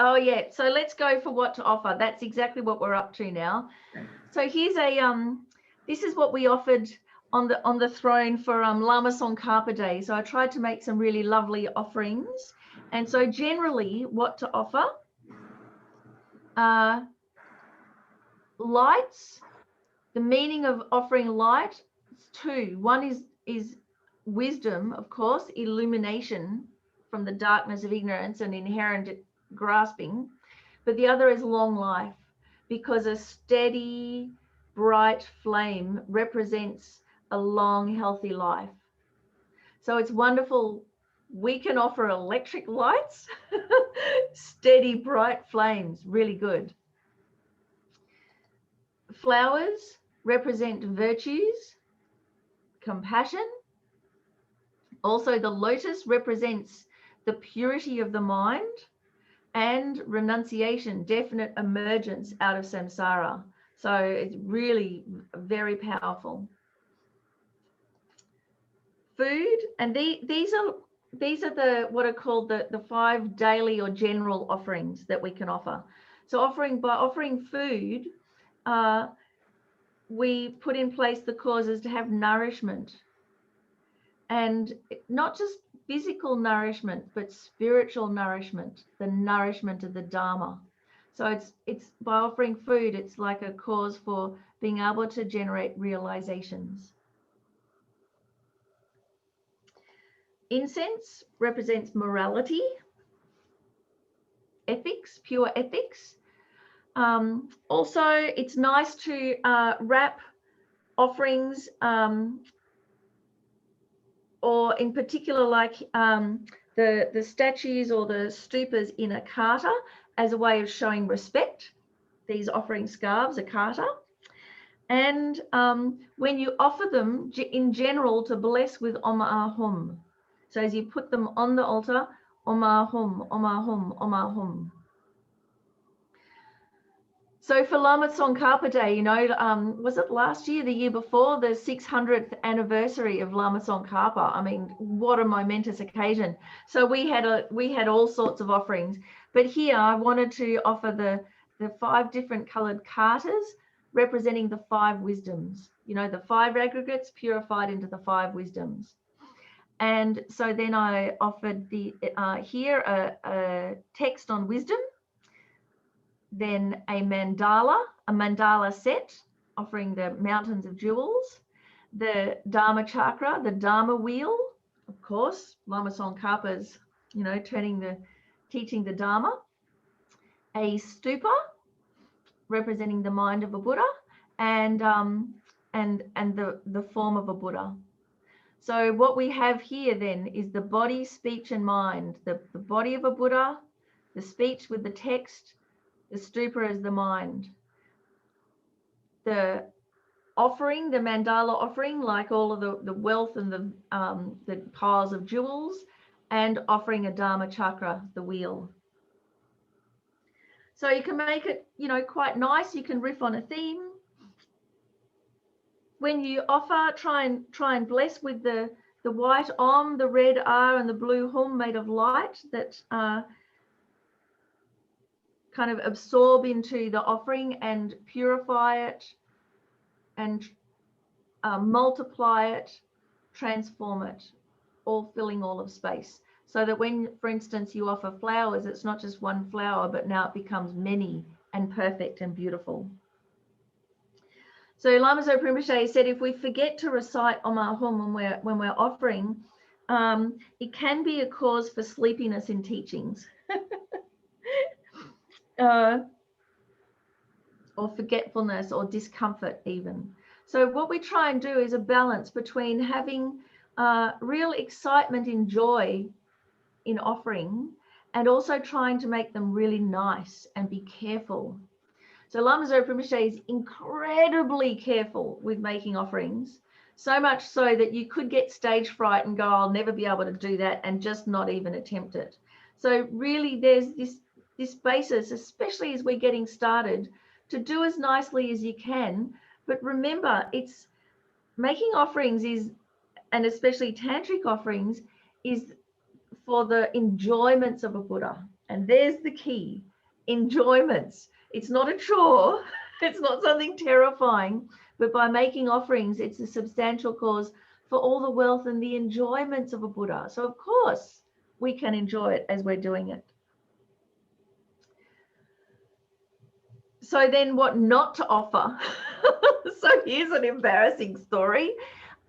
Oh yeah, so let's go for what to offer. That's exactly what we're up to now. Okay. So here's this is what we offered on the throne for Lama Tsongkhapa Day. So I tried to make some really lovely offerings. And so generally what to offer, lights. The meaning of offering light is two. One is wisdom, of course, illumination from the darkness of ignorance and inherent grasping. But the other is long life, because a steady, bright flame represents a long, healthy life. So it's wonderful. We can offer electric lights, steady, bright flames, really good. Flowers represent virtues, compassion. Also, the lotus represents the purity of the mind and renunciation, definite emergence out of samsara. So it's really very powerful. Food, and these are the what are called the 5 daily or general offerings that we can offer. So by offering food, we put in place the causes to have nourishment, and not just physical nourishment, but spiritual nourishment, the nourishment of the Dharma. So it's by offering food, it's like a cause for being able to generate realizations. Incense represents morality, ethics, pure ethics. Also, it's nice to wrap offerings, or in particular, like the statues or the stupas in a kata, as a way of showing respect. These offering scarves, a kata. And when you offer them, in general, to bless with Om Ahum. So as you put them on the altar, Om Ahum, Om Ahum, Om Ahum. So for Lama Tsongkhapa Day, you know, was it last year, the year before, the 600th anniversary of Lama Tsongkhapa? I mean, what a momentous occasion. So we had all sorts of offerings, but here I wanted to offer the 5 different colored katas representing the 5 wisdoms, you know, the 5 aggregates purified into the 5 wisdoms. And so then I offered here a text on wisdom, then a mandala set offering the mountains of jewels, the Dharma chakra, the Dharma wheel, of course, Lama Tsongkhapa's, you know, teaching the Dharma, a stupa representing the mind of a Buddha, and the form of a Buddha. So what we have here then is the body, speech, and mind, the body of a Buddha, the speech with the text, the stupa is the mind. The offering, the mandala offering, like all of the wealth and the piles of jewels, and offering a Dharma chakra, the wheel. So you can make it, you know, quite nice. You can riff on a theme. When you offer, try and bless with the white Om, the red R, and the blue Hum made of light that kind of absorb into the offering and purify it and multiply it, transform it, all filling all of space. So that when, for instance, you offer flowers, it's not just one flower, but now it becomes many and perfect and beautiful. So Lama Zopa Rinpoche said, if we forget to recite Om Ahum when we're offering, it can be a cause for sleepiness in teachings. Or forgetfulness or discomfort even. So what we try and do is a balance between having real excitement and joy in offering, and also trying to make them really nice and be careful. So Lama Zopa Rinpoche is incredibly careful with making offerings, so much so that you could get stage fright and go, I'll never be able to do that, and just not even attempt it. So really there's this basis, especially as we're getting started, to do as nicely as you can. But remember, it's making offerings is, and especially tantric offerings, is for the enjoyments of a Buddha. And there's the key, enjoyments. It's not a chore, it's not something terrifying, but by making offerings, it's a substantial cause for all the wealth and the enjoyments of a Buddha. So of course, we can enjoy it as we're doing it. So then what not to offer? So here's an embarrassing story.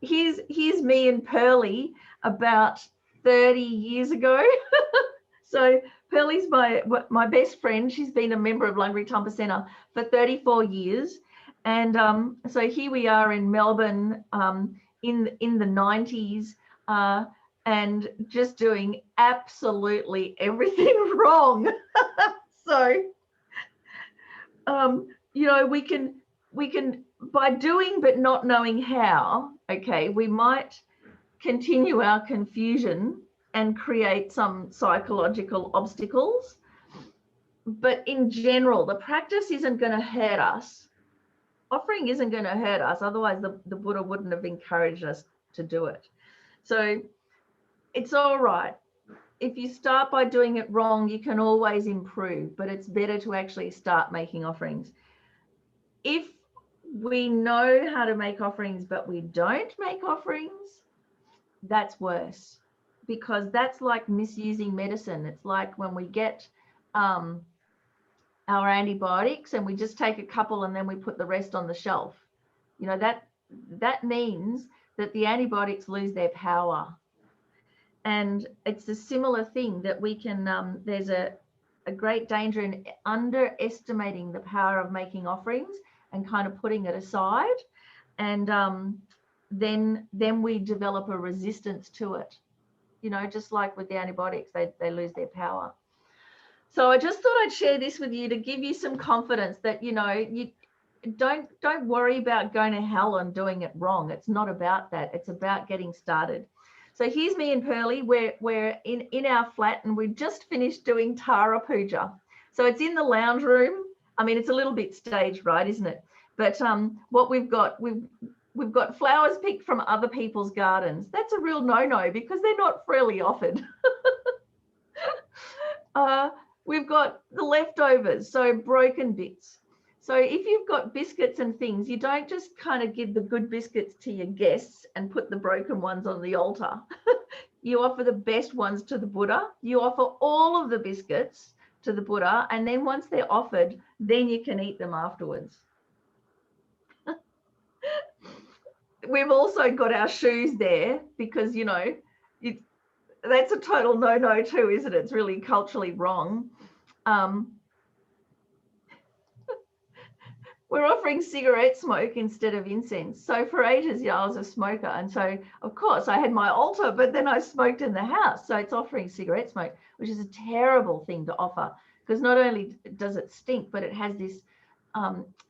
Here's me and Pearlie about 30 years ago. So Pearlie's my best friend. She's been a member of Lungri Tampa Centre for 34 years. And so here we are in Melbourne in the 90s and just doing absolutely everything wrong. So, you know, we can, by doing but not knowing how, okay, we might continue our confusion and create some psychological obstacles. But in general, the practice isn't going to hurt us. Offering isn't going to hurt us. Otherwise, the Buddha wouldn't have encouraged us to do it. So it's all right. If you start by doing it wrong, you can always improve, but it's better to actually start making offerings. If we know how to make offerings, but we don't make offerings, that's worse, because that's like misusing medicine. It's like when we get our antibiotics and we just take a couple and then we put the rest on the shelf. You know, that means that the antibiotics lose their power. And it's a similar thing that we can, there's a great danger in underestimating the power of making offerings and kind of putting it aside. And then we develop a resistance to it. You know, just like with the antibiotics, they lose their power. So I just thought I'd share this with you to give you some confidence that, you know, you don't worry about going to hell and doing it wrong. It's not about that. It's about getting started. So here's me and Pearlie. We're in our flat and we've just finished doing Tara Puja. So it's in the lounge room. I mean, it's a little bit staged, right, isn't it? But what we've got flowers picked from other people's gardens. That's a real no-no because they're not freely offered. We've got the leftovers, so broken bits. So if you've got biscuits and things, you don't just kind of give the good biscuits to your guests and put the broken ones on the altar. You offer the best ones to the Buddha. You offer all of the biscuits to the Buddha, and then once they're offered, then you can eat them afterwards. We've also got our shoes there because, you know, that's a total no-no too, isn't it? It's really culturally wrong. We're offering cigarette smoke instead of incense. So for ages, yeah, I was a smoker. And so, of course, I had my altar, but then I smoked in the house. So it's offering cigarette smoke, which is a terrible thing to offer because not only does it stink, but it has this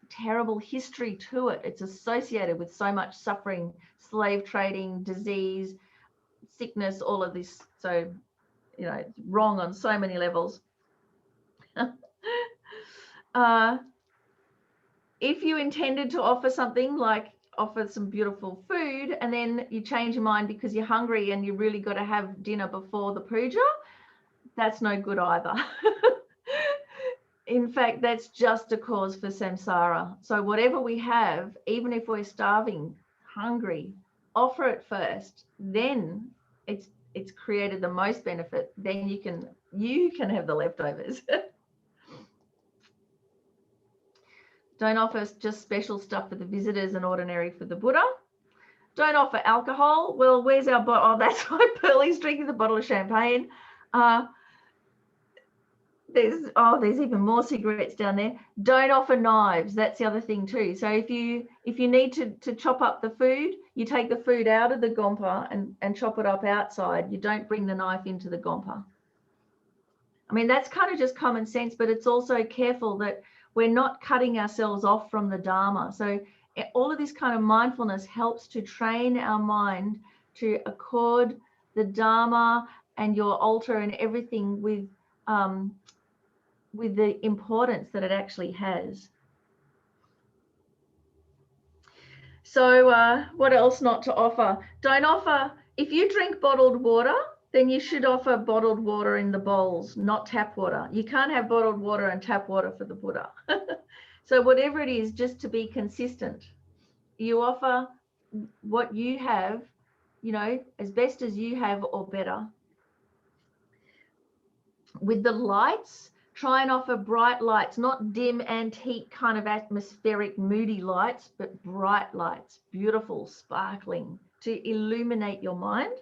terrible history to it. It's associated with so much suffering, slave trading, disease, sickness, all of this. So, you know, it's wrong on so many levels. If you intended to offer something like offer some beautiful food and then you change your mind because you're hungry and you really got to have dinner before the puja, that's no good either. In fact, that's just a cause for samsara. So whatever we have, even if we're starving, hungry, offer it first. Then it's created the most benefit. Then you can have the leftovers. Don't offer just special stuff for the visitors and ordinary for the Buddha. Don't offer alcohol. Well, where's our bottle? Oh, that's why Pearlie's drinking the bottle of champagne. There's even more cigarettes down there. Don't offer knives. That's the other thing too. So if you need to chop up the food, you take the food out of the gompa and chop it up outside. You don't bring the knife into the gompa. I mean, that's kind of just common sense, but it's also careful that we're not cutting ourselves off from the Dharma. So all of this kind of mindfulness helps to train our mind to accord the Dharma and your altar and everything with the importance that it actually has. So what else not to offer? Don't offer, if you drink bottled water, then you should offer bottled water in the bowls, not tap water. You can't have bottled water and tap water for the Buddha. So whatever it is, just to be consistent, you offer what you have, you know, as best as you have or better. With the lights, try and offer bright lights, not dim, antique kind of atmospheric, moody lights, but bright lights, beautiful, sparkling, to illuminate your mind.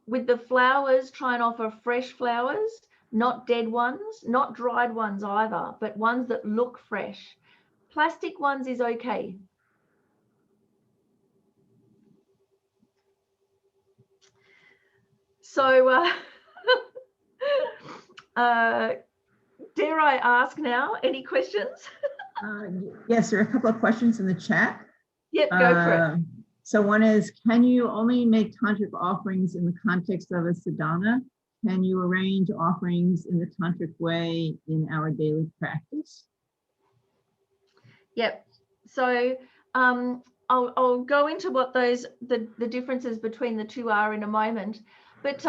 With the flowers, try and offer fresh flowers, not dead ones, not dried ones either, but ones that look fresh. Plastic ones is okay. So, dare I ask now, any questions? Yes, there are a couple of questions in the chat. Yep, go for it. So one is, can you only make tantric offerings in the context of a sadhana? Can you arrange offerings in the tantric way in our daily practice? Yep. So I'll go into what the differences between the two are in a moment. But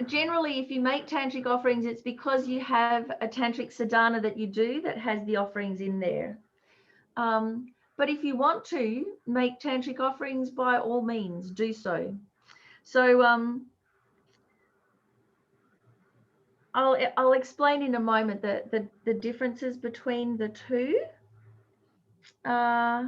generally, if you make tantric offerings, it's because you have a tantric sadhana that you do that has the offerings in there. But if you want to make tantric offerings, by all means, do so. So I'll explain in a moment the differences between the two. Okay.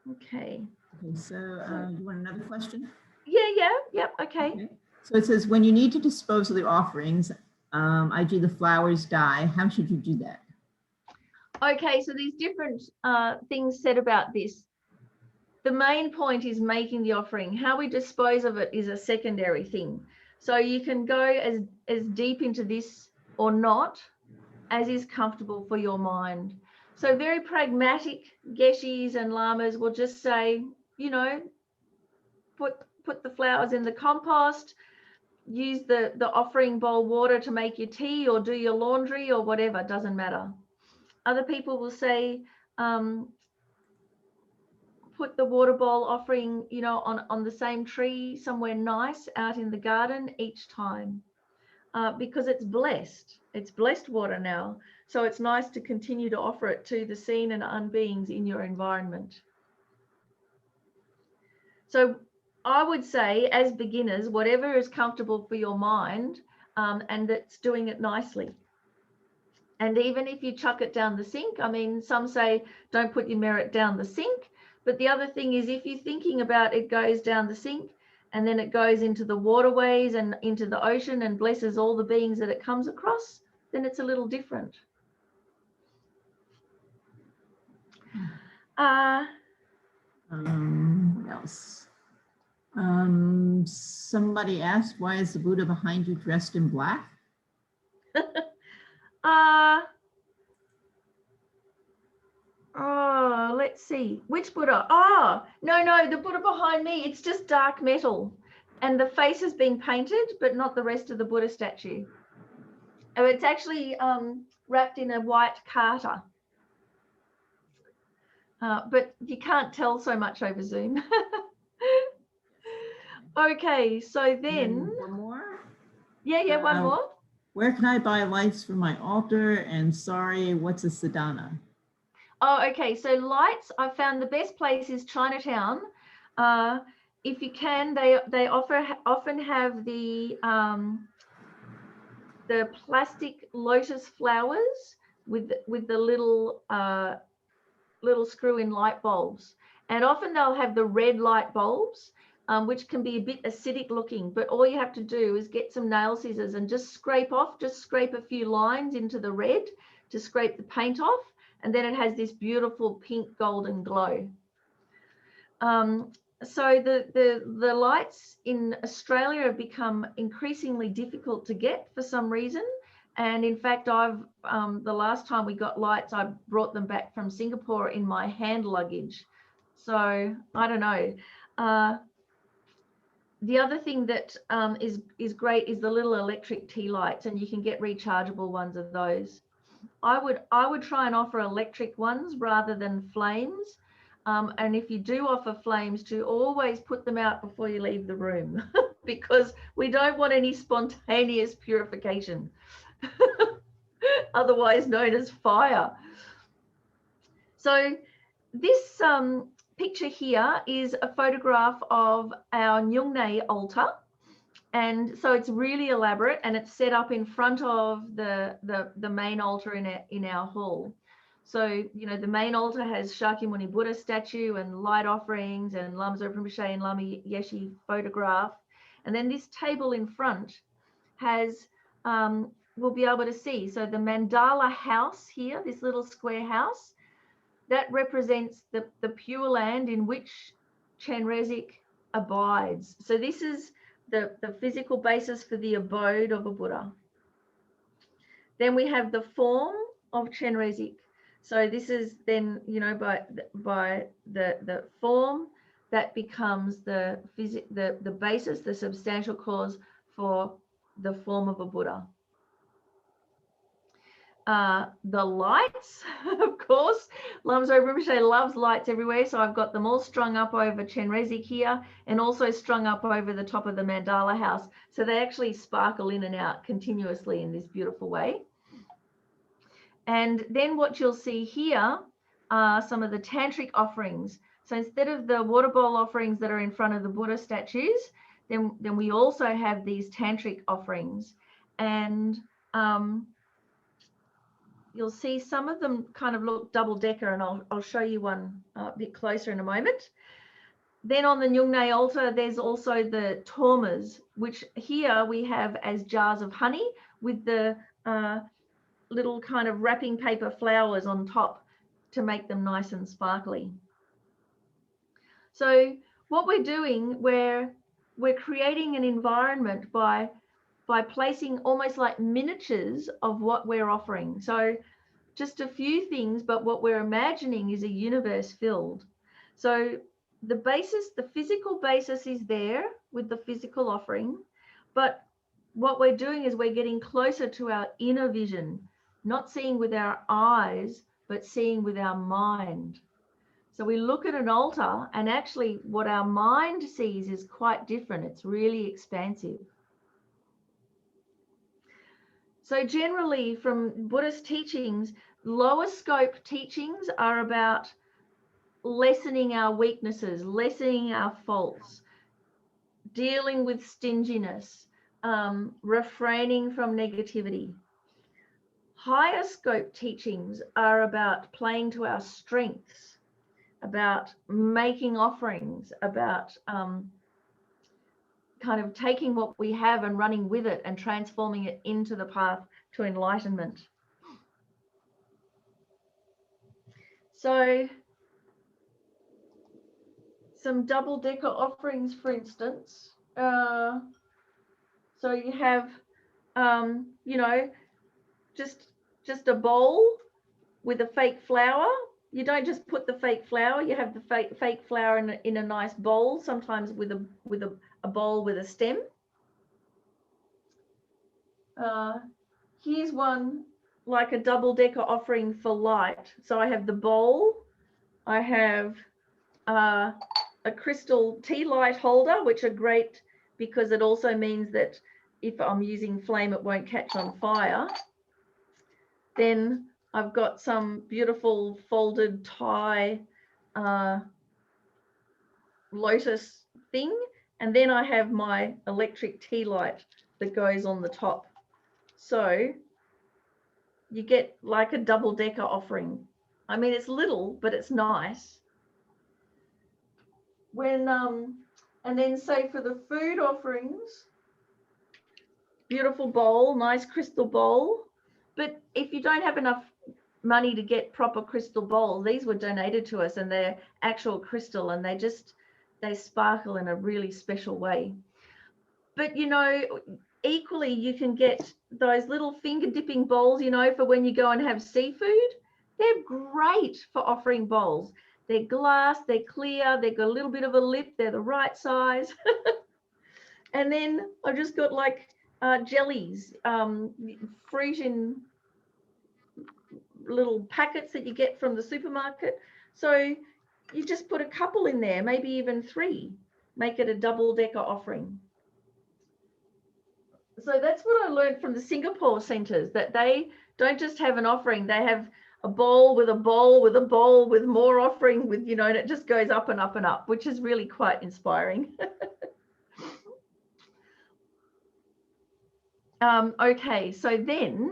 Okay, so you want another question? Yep, okay. So it says, when you need to dispose of the offerings, i.e. the flowers die, how should you do that? Okay, so there's different things said about this. The main point is making the offering. How we dispose of it is a secondary thing. So you can go as deep into this or not, as is comfortable for your mind. So very pragmatic geshis and lamas will just say, you know, put the flowers in the compost, use the offering bowl water to make your tea or do your laundry or whatever, doesn't matter. Other people will say, put the water bowl offering, you know, on the same tree somewhere nice out in the garden each time, because it's blessed. It's blessed water now. So it's nice to continue to offer it to the seen and unbeings in your environment. So I would say, as beginners, whatever is comfortable for your mind, and that's doing it nicely. And even if you chuck it down the sink, I mean, some say don't put your merit down the sink. But the other thing is, if you're thinking about it goes down the sink and then it goes into the waterways and into the ocean and blesses all the beings that it comes across, then it's a little different. What else? Somebody asked, why is the Buddha behind you dressed in black? Oh, let's see. Which Buddha? Oh, no, the Buddha behind me, it's just dark metal. And the face has been painted, but not the rest of the Buddha statue. Oh, it's actually wrapped in a white kata. But you can't tell so much over Zoom. Okay, so then. One more? Yeah, one more. Where can I buy lights for my altar? And sorry, what's a sadhana? Oh, okay. So lights, I found the best place is Chinatown. If you can, they often have the plastic lotus flowers with the little screw-in light bulbs, and often they'll have the red light bulbs, which can be a bit acidic looking. But all you have to do is get some nail scissors and just scrape a few lines into the red to scrape the paint off. And then it has this beautiful pink golden glow. So the lights in Australia have become increasingly difficult to get for some reason. And in fact, the last time we got lights, I brought them back from Singapore in my hand luggage. So I don't know. The other thing that is great is the little electric tea lights, and you can get rechargeable ones of those. I would try and offer electric ones rather than flames. And if you do offer flames, to always put them out before you leave the room, because we don't want any spontaneous purification, otherwise known as fire. So this picture here is a photograph of our Nyungne altar. And so it's really elaborate, and it's set up in front of the main altar in our hall. So, you know, the main altar has Shakyamuni Buddha statue and light offerings and Lama Zopa Rinpoche and Lama Yeshe photograph. And then this table in front has, we'll be able to see. So the mandala house here, this little square house, that represents the pure land in which Chenrezig abides. So this is the physical basis for the abode of a Buddha. Then we have the form of Chenrezig. So this is then, you know, by the form that becomes the basis, the substantial cause for the form of a Buddha. The lights, of course, Lama Zopa Rinpoche loves lights everywhere, so I've got them all strung up over Chenrezig here and also strung up over the top of the mandala house, so they actually sparkle in and out continuously in this beautiful way. And then what you'll see here are some of the tantric offerings. So instead of the water bowl offerings that are in front of the Buddha statues, then we also have these tantric offerings. And you'll see some of them kind of look double-decker, and I'll show you one a bit closer in a moment. Then on the Nyungne altar, there's also the tormas, which here we have as jars of honey with the little kind of wrapping paper flowers on top to make them nice and sparkly. So what we're doing, we're creating an environment by placing almost like miniatures of what we're offering. So just a few things, but what we're imagining is a universe filled. So the basis, the physical basis is there with the physical offering, but what we're doing is we're getting closer to our inner vision, not seeing with our eyes, but seeing with our mind. So we look at an altar, and actually what our mind sees is quite different. It's really expansive. So generally from Buddhist teachings, lower scope teachings are about lessening our weaknesses, lessening our faults, dealing with stinginess, refraining from negativity. Higher scope teachings are about playing to our strengths, about making offerings, about kind of taking what we have and running with it and transforming it into the path to enlightenment. So some double-decker offerings, for instance. So you have, you know, just a bowl with a fake flower. You don't just put the fake flower, you have the fake flower in a nice bowl, sometimes with a bowl with a stem. Here's one like a double-decker offering for light. So I have the bowl, I have a crystal tea light holder, which are great because it also means that if I'm using flame, it won't catch on fire. Then I've got some beautiful folded tie lotus thing. And then I have my electric tea light that goes on the top. So you get like a double-decker offering. I mean, it's little, but it's nice. When and then say for the food offerings, beautiful bowl, nice crystal bowl. But if you don't have enough money to get proper crystal bowls, these were donated to us and they're actual crystal, and they just they sparkle in a really special way. But, you know, equally, you can get those little finger dipping bowls, you know, for when you go and have seafood. They're great for offering bowls. They're glass, they're clear, they've got a little bit of a lip, they're the right size. And then I've just got like jellies, fruit in little packets that you get from the supermarket. So you just put a couple in there, maybe even 3, make it a double-decker offering. So that's what I learned from the Singapore centers, that they don't just have an offering, they have a bowl with a bowl with a bowl with more offering with, you know, and it just goes up and up and up, which is really quite inspiring. Okay, so then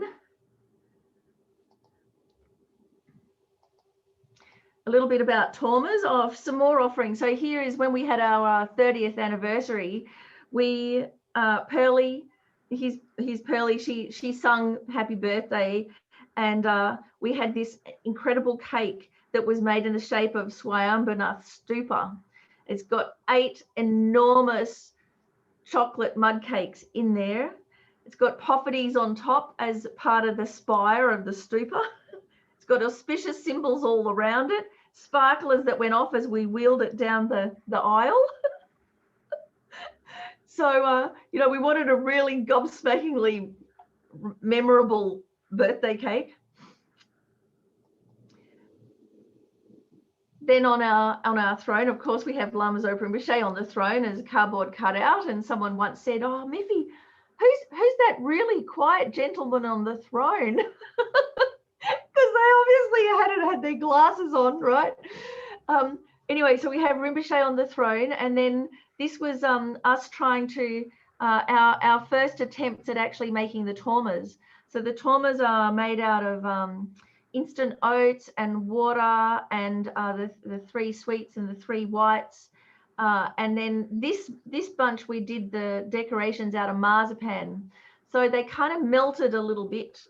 a little bit about Tormas, of some more offerings. So here is when we had our 30th anniversary. We Pearly, he's Pearly, she sung happy birthday, and we had this incredible cake that was made in the shape of Swayambanath stupa. It's got 8 enormous chocolate mud cakes in there. It's got pofferties on top as part of the spire of the stupa. It's got auspicious symbols all around it, sparklers that went off as we wheeled it down the aisle. So, you know, we wanted a really gobsmackingly memorable birthday cake. Then on our throne, of course, we have Lama Zopa Rinpoche on the throne as a cardboard cutout. And someone once said, "Oh, Miffi, who's that really quiet gentleman on the throne?" Because they obviously hadn't had their glasses on, right? Anyway, so we have Rinpoche on the throne, and then this was us trying to, our first attempts at actually making the tormas. So the tormas are made out of instant oats and water and the 3 sweets and the 3 whites. And then this bunch, we did the decorations out of marzipan. So they kind of melted a little bit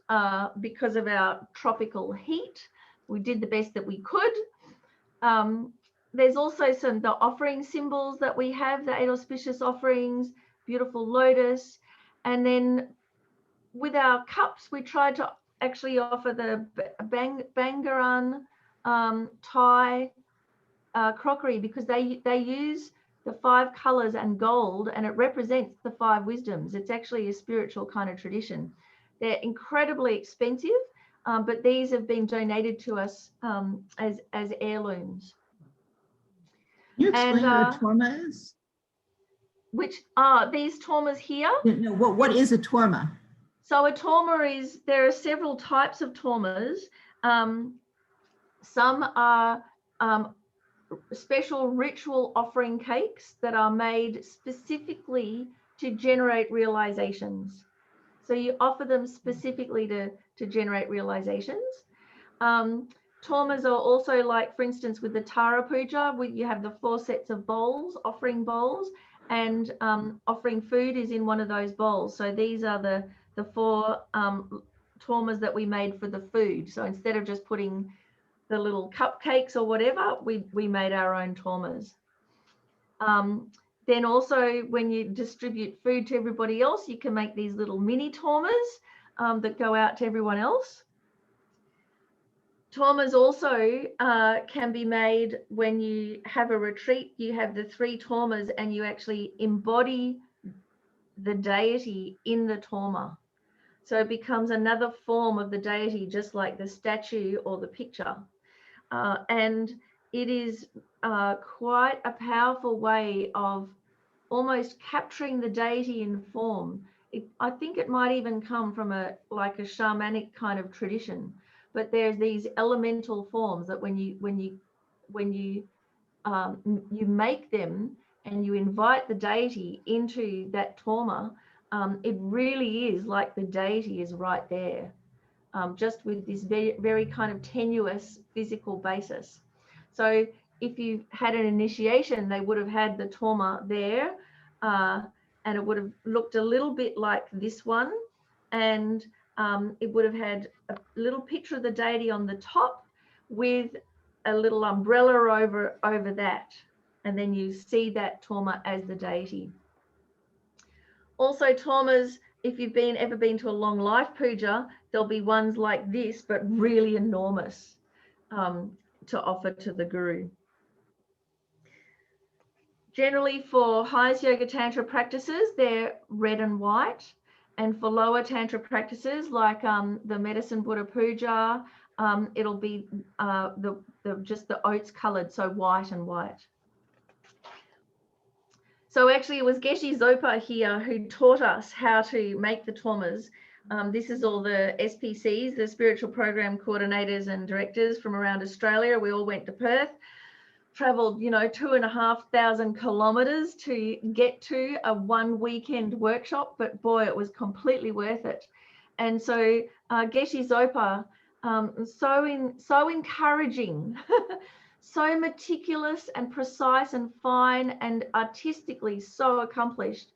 because of our tropical heat. We did the best that we could. There's also the offering symbols that we have, the 8 auspicious offerings, beautiful lotus. And then with our cups, we tried to actually offer the Bangaran Thai crockery, because they use the 5 colors and gold, and it represents the 5 wisdoms. It's actually a spiritual kind of tradition. They're incredibly expensive, but these have been donated to us as heirlooms. Can you explain what a torma is? Which are these tormas here? No, what is a torma? So a torma is, there are several types of tormas. Some are special ritual offering cakes that are made specifically to generate realizations. So you offer them specifically to generate realizations. Tormas are also, like, for instance, with the Tara Puja, you have the 4 sets of bowls, offering bowls, and offering food is in one of those bowls. So these are the 4 tormas that we made for the food. So instead of just putting the little cupcakes or whatever, we made our own tormas. Then also, when you distribute food to everybody else, you can make these little mini tormas that go out to everyone else. Tormas also can be made when you have a retreat. You have the 3 tormas and you actually embody the deity in the torma. So it becomes another form of the deity, just like the statue or the picture. And it is quite a powerful way of almost capturing the deity in form. I think it might even come from a shamanic kind of tradition. But there's these elemental forms that when you make them and you invite the deity into that torma, it really is like the deity is right there, just with this very, very kind of tenuous physical basis. So if you had an initiation, they would have had the torma there, and it would have looked a little bit like this one, and it would have had a little picture of the deity on the top with a little umbrella over that. and then you see that Torma as the deity. Also, Tormas, if you've ever been to a long life puja, there'll be ones like this, but really enormous, to offer to the guru. Generally, for highest yoga tantra practices, they're red and white, and for lower tantra practices like the Medicine Buddha Puja, it'll be just the oats coloured, so white and white. So actually, it was Geshe Zopa here who taught us how to make the Tormas. This is all the SPCs, the spiritual program coordinators and directors from around Australia. We all went to Perth, travelled, 2,500 kilometres to get to a 1 weekend workshop, but boy, it was completely worth it. And so Geshe Zopa, so encouraging, so meticulous and precise and fine and artistically so accomplished.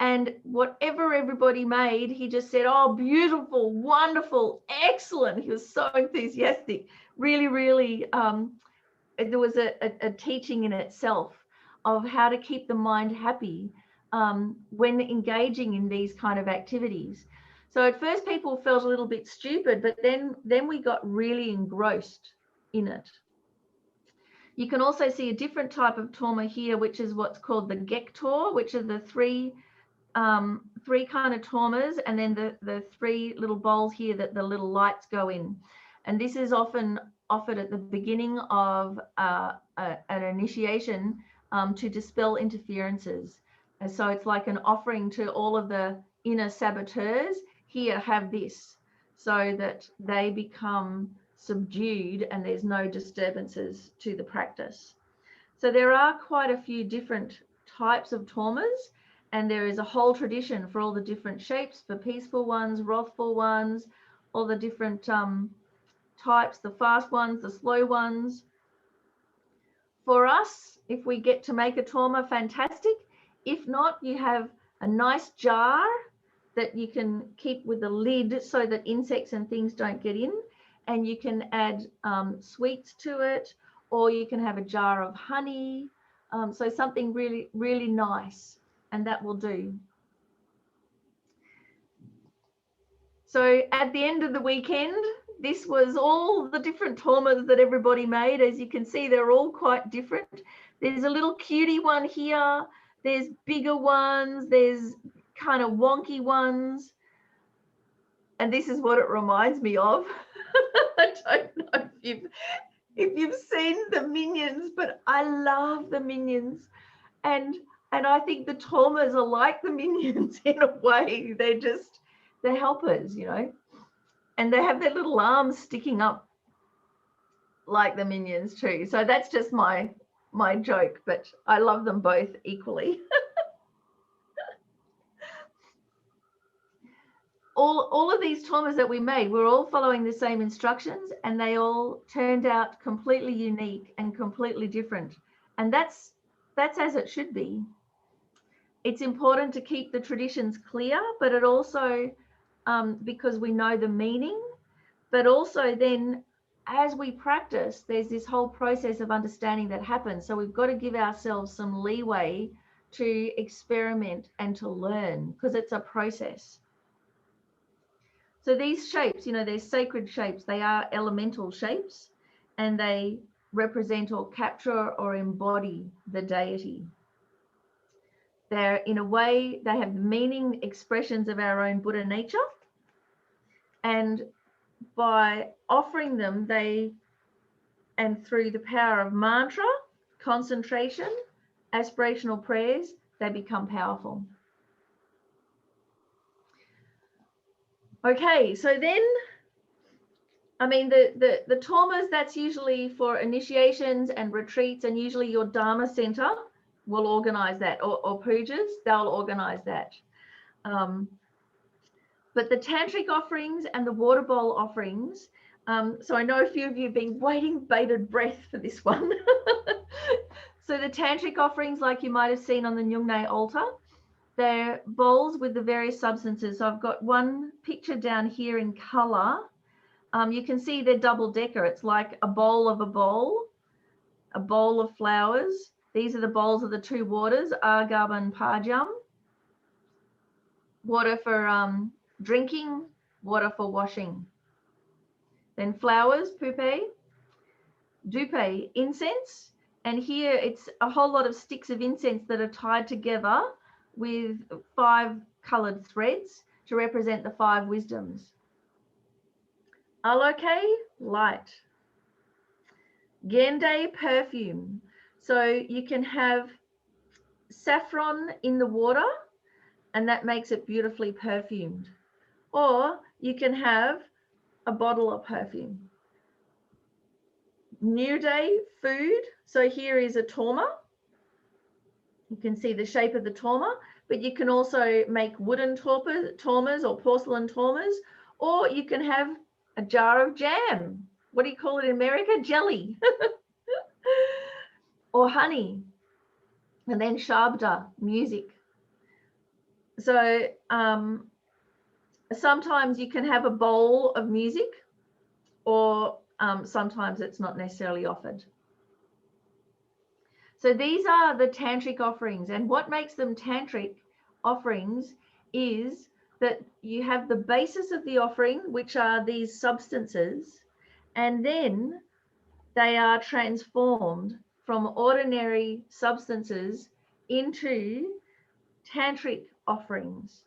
And whatever everybody made, he just said, oh, beautiful, wonderful, excellent. He was so enthusiastic. Really, really, there was a teaching in itself of how to keep the mind happy when engaging in these kind of activities. So at first people felt a little bit stupid, but then we got really engrossed in it. You can also see a different type of Torma here, which is what's called the Gektor, which are the three kind of Tormas, and then the three little bowls here that the little lights go in. And this is often offered at the beginning of an initiation to dispel interferences. And so it's like an offering to all of the inner saboteurs. Here, have this, so that they become subdued and there's no disturbances to the practice. So there are quite a few different types of Tormas, and there is a whole tradition for all the different shapes, for peaceful ones, wrathful ones, all the different types, the fast ones, the slow ones. For us, if we get to make a Torma, fantastic. If not, you have a nice jar that you can keep with a lid so that insects and things don't get in, and you can add sweets to it, or you can have a jar of honey, so something really, really nice, and that will do. So at the end of the weekend, this was all the different Tormas that everybody made. As you can see, they're all quite different. There's a little cutie one here, there's bigger ones, there's kind of wonky ones, and this is what it reminds me of. I don't know if you've seen the Minions, but I love the Minions, and I think the Tormas are like the Minions in a way. They're helpers, and they have their little arms sticking up like the Minions too. So that's just my joke, but I love them both equally. All of these Tormas that we made, we're all following the same instructions, and they all turned out completely unique and completely different. And that's as it should be. It's important to keep the traditions clear, but it also, because we know the meaning, but also then as we practice, there's this whole process of understanding that happens. So we've got to give ourselves some leeway to experiment and to learn, because it's a process. So these shapes, they're sacred shapes. They are elemental shapes, and they represent or capture or embody the deity. They're, in a way, they have meaning expressions of our own Buddha nature. And by offering them, and through the power of mantra, concentration, aspirational prayers, they become powerful. Okay, so then, the Tormas, that's usually for initiations and retreats, and usually your Dharma center will organize that, or pujas, they'll organize that. But the tantric offerings and the water bowl offerings, so I know a few of you have been waiting bated breath for this one. So the tantric offerings, like you might have seen on the Nyungne altar, they're bowls with the various substances. So I've got one picture down here in color. You can see they're double decker. It's like a bowl of a bowl of flowers, These are the bowls of the two waters, Agam and Pajam. Water for drinking, water for washing. Then flowers, pupae, dupae, incense. And here it's a whole lot of sticks of incense that are tied together with 5 colored threads to represent the 5 wisdoms. Aloke, light. Gende, perfume. So you can have saffron in the water and that makes it beautifully perfumed. Or you can have a bottle of perfume. New day, food. So here is a torma. You can see the shape of the torma, but you can also make wooden tormas or porcelain tormas, or you can have a jar of jam. What do you call it in America? Jelly. Or honey. And then shabda, music. So sometimes you can have a bowl of music, or sometimes it's not necessarily offered. So these are the tantric offerings, and what makes them tantric offerings is that you have the basis of the offering, which are these substances, and then they are transformed from ordinary substances into tantric offerings.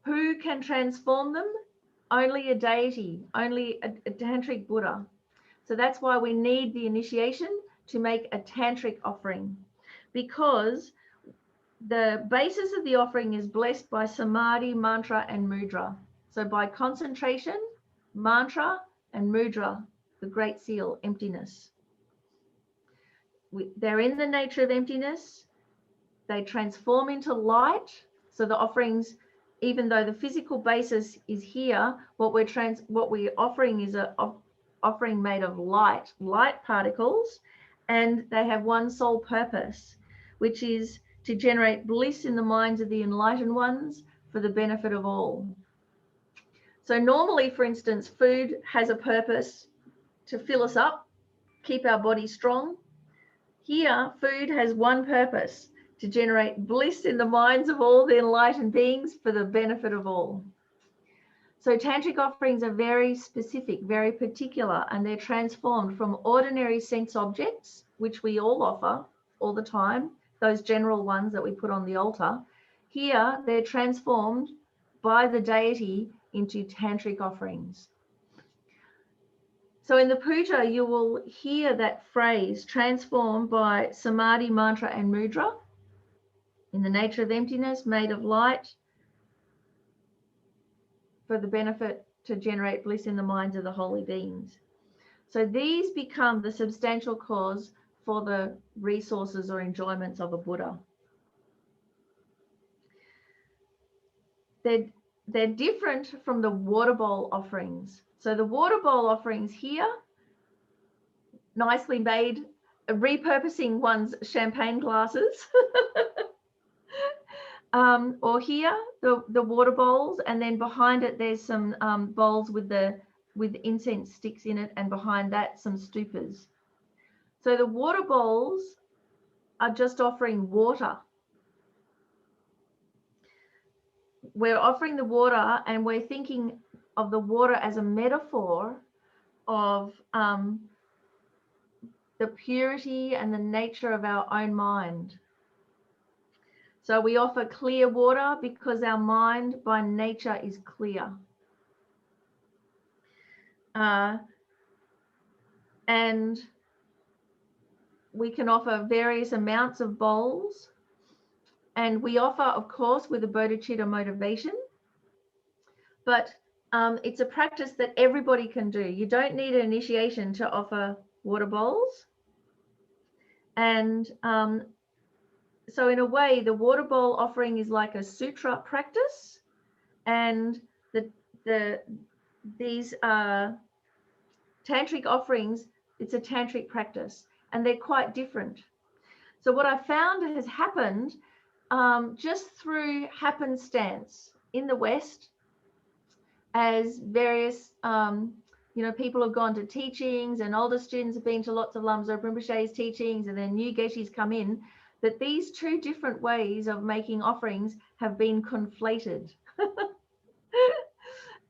Who can transform them? Only a deity, only a tantric Buddha. So that's why we need the initiation to make a tantric offering, because the basis of the offering is blessed by samadhi, mantra, and mudra. So by concentration, mantra, and mudra, the great seal, emptiness. They're in the nature of emptiness. They transform into light. So the offerings, even though the physical basis is here, what we're offering is a offering made of light particles, and they have one sole purpose, which is to generate bliss in the minds of the enlightened ones for the benefit of all. So normally, for instance, food has a purpose to fill us up, keep our body strong. Here, food has one purpose, to generate bliss in the minds of all the enlightened beings for the benefit of all. So tantric offerings are very specific, very particular, and they're transformed from ordinary sense objects, which we all offer all the time, those general ones that we put on the altar. Here, they're transformed by the deity into tantric offerings. So in the puja, you will hear that phrase, transformed by samadhi, mantra, and mudra, in the nature of emptiness, made of light, for the benefit to generate bliss in the minds of the holy beings. So these become the substantial cause for the resources or enjoyments of a Buddha. They're different from the water bowl offerings. So the water bowl offerings here, nicely made, repurposing one's champagne glasses. Or here, the water bowls, and then behind it there's some bowls with incense sticks in it, and behind that some stupas. So the water bowls are just offering water. We're offering the water, and we're thinking of the water as a metaphor of the purity and the nature of our own mind. So we offer clear water because our mind by nature is clear. And we can offer various amounts of bowls. And we offer, of course, with a bodhicitta motivation. But it's a practice that everybody can do. You don't need an initiation to offer water bowls. And so in a way, the water bowl offering is like a sutra practice, and these tantric offerings, it's a tantric practice, and they're quite different. So what I found has happened just through happenstance in the West, as various you know, people have gone to teachings and older students have been to lots of Lamzo Rinpoche's teachings, and then new Geshes come in, that these two different ways of making offerings have been conflated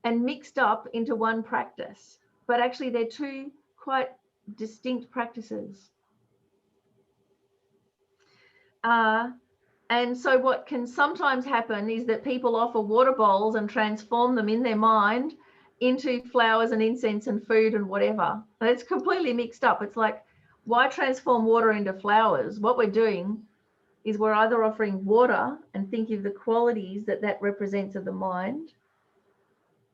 and mixed up into one practice. But actually they're two quite distinct practices. And so what can sometimes happen is that people offer water bowls and transform them in their mind into flowers and incense and food and whatever. And it's completely mixed up. It's like, why transform water into flowers? What we're doing is we're either offering water and thinking of the qualities that that represents of the mind,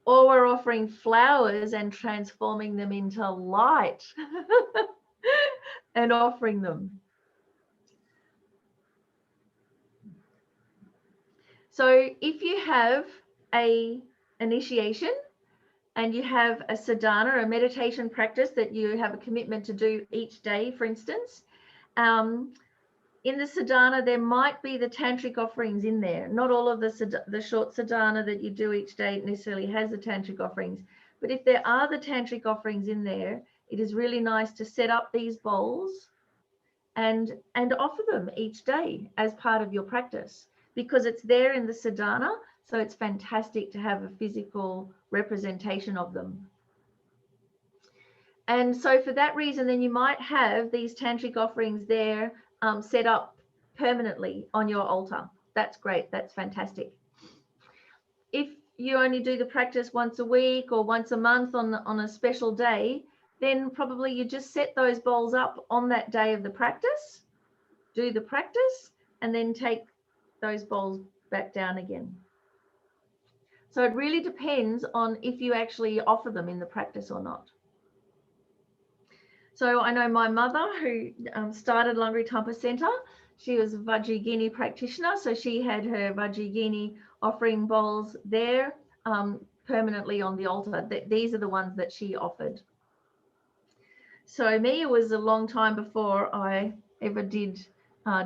or we're offering flowers and transforming them into light and offering them. So if you have a initiation and you have a sadhana, a meditation practice that you have a commitment to do each day, for instance, in the sadhana, there might be the tantric offerings in there. Not all of the short sadhana that you do each day necessarily has the tantric offerings. But if there are the tantric offerings in there, it is really nice to set up these bowls and offer them each day as part of your practice, because it's there in the sadhana. So it's fantastic to have a physical representation of them. And so for that reason, then you might have these tantric offerings there set up permanently on your altar. That's great. That's fantastic. If you only do the practice once a week or once a month on a special day, then probably you just set those bowls up on that day of the practice, do the practice, and then take those bowls back down again. So it really depends on if you actually offer them in the practice or not. So I know my mother, who started Langri Tampa Centre, she was a Vajrayogini practitioner, so she had her Vajrayogini offering bowls there permanently on the altar. These are the ones that she offered. So me, it was a long time before I ever did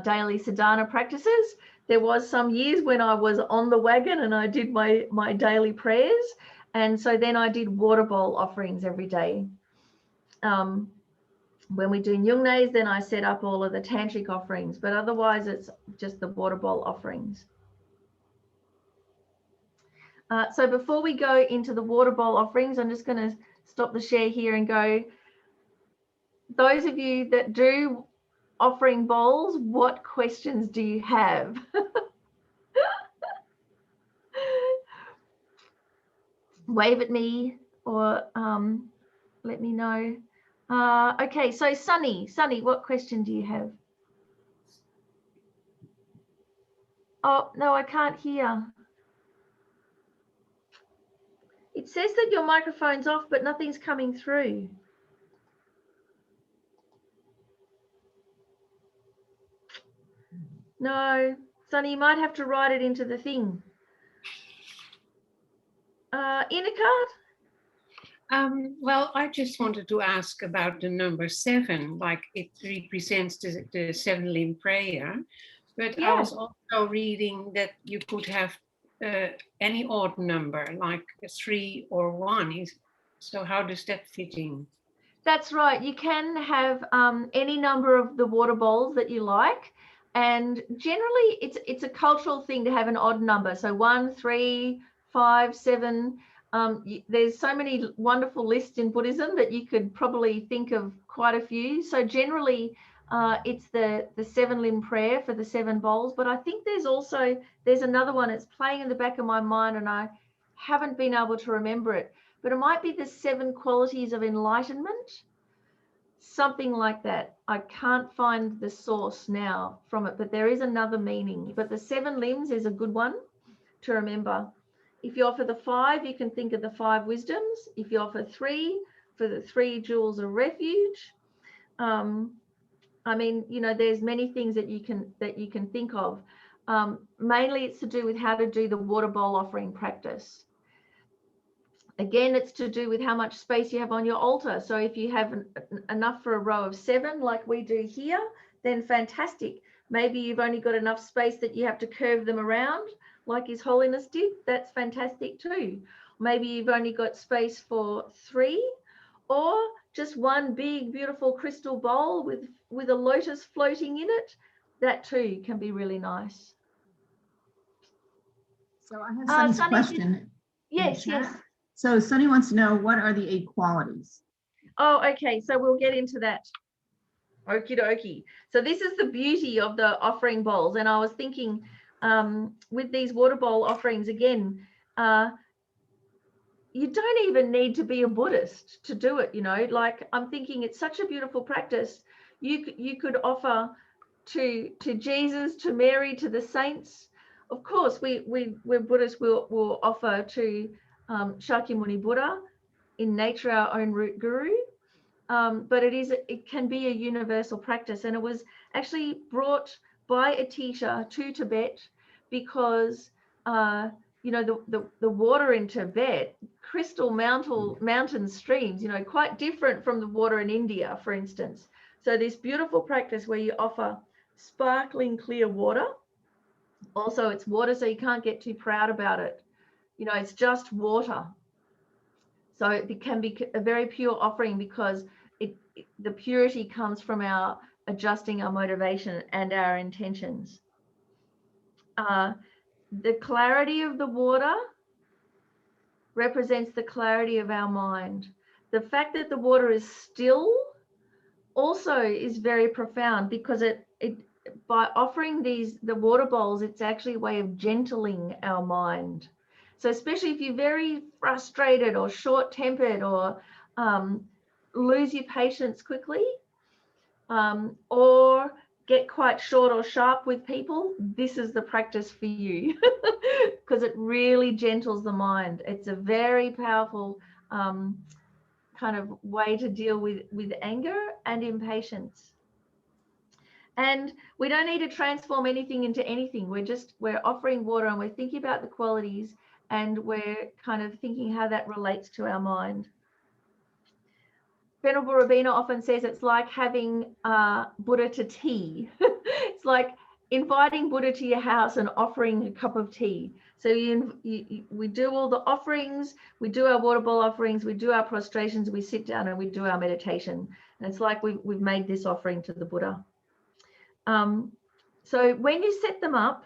daily sadhana practices. There was some years when I was on the wagon and I did my daily prayers, and so then I did water bowl offerings every day. When we do Nyungnes, then I set up all of the tantric offerings, but otherwise it's just the water bowl offerings. So before we go into the water bowl offerings, I'm just going to stop the share here and go, those of you that do offering bowls, what questions do you have? Wave at me or let me know. Okay, so Sunny, what question do you have? Oh, no, I can't hear. It says that your microphone's off, but nothing's coming through. No, Sunny, you might have to write it into the thing. Inika? Well, I just wanted to ask about the number 7, like it represents the 7-limb prayer. But yeah. I was also reading that you could have any odd number, like 3 or 1. So how does that fit in? That's right. You can have any number of the water bowls that you like. And generally, it's a cultural thing to have an odd number. So 1, 3, 5, 7. There's so many wonderful lists in Buddhism that you could probably think of quite a few. So generally, it's the 7-limb prayer for the 7 bowls. But I think there's another one. It's playing in the back of my mind, and I haven't been able to remember it. But it might be the 7 qualities of enlightenment, something like that. I can't find the source now from it, but there is another meaning. But the 7 limbs is a good one to remember. If you offer the 5, you can think of the 5 wisdoms. If you offer 3, for the 3 jewels of refuge. I mean, you know, there's many things that you can think of. Mainly it's to do with how to do the water bowl offering practice. Again, it's to do with how much space you have on your altar. So if you have enough for a row of 7, like we do here, then fantastic. Maybe you've only got enough space that you have to curve them around, like His Holiness did. That's fantastic too. Maybe you've only got space for 3, or just one big, beautiful crystal bowl with a lotus floating in it. That too can be really nice. So I have Sunny's Sunny, question. Yes, yes. So Sunny wants to know, what are the 8 qualities? Oh, okay. So we'll get into that. Okie dokie. So this is the beauty of the offering bowls. And I was thinking with these water bowl offerings, again, you don't even need to be a Buddhist to do it, you know, like I'm thinking it's such a beautiful practice. You could offer to Jesus, to Mary, to the saints. Of course, we're Buddhists, we'll offer to Shakyamuni Buddha, in nature our own root guru. But it can be a universal practice. And it was actually brought by a teacher to Tibet because you know, the water in Tibet, crystal mountain streams, you know, quite different from the water in India, for instance. So this beautiful practice where you offer sparkling clear water. Also, it's water, so you can't get too proud about it. You know, it's just water. So it can be a very pure offering because the purity comes from our adjusting our motivation and our intentions. The clarity of the water represents the clarity of our mind. The fact that the water is still also is very profound because it by offering the water bowls, it's actually a way of gentling our mind. So especially if you're very frustrated or short-tempered or lose your patience quickly, or get quite short or sharp with people, this is the practice for you because it really gentles the mind. It's a very powerful kind of way to deal with anger and impatience. And we don't need to transform anything into anything. We're offering water and we're thinking about the qualities and we're kind of thinking how that relates to our mind. Venerable Robina often says it's like having Buddha to tea. It's like inviting Buddha to your house and offering a cup of tea. So we do all the offerings, we do our water bowl offerings, we do our prostrations, we sit down and we do our meditation. And it's like we've made this offering to the Buddha. So when you set them up,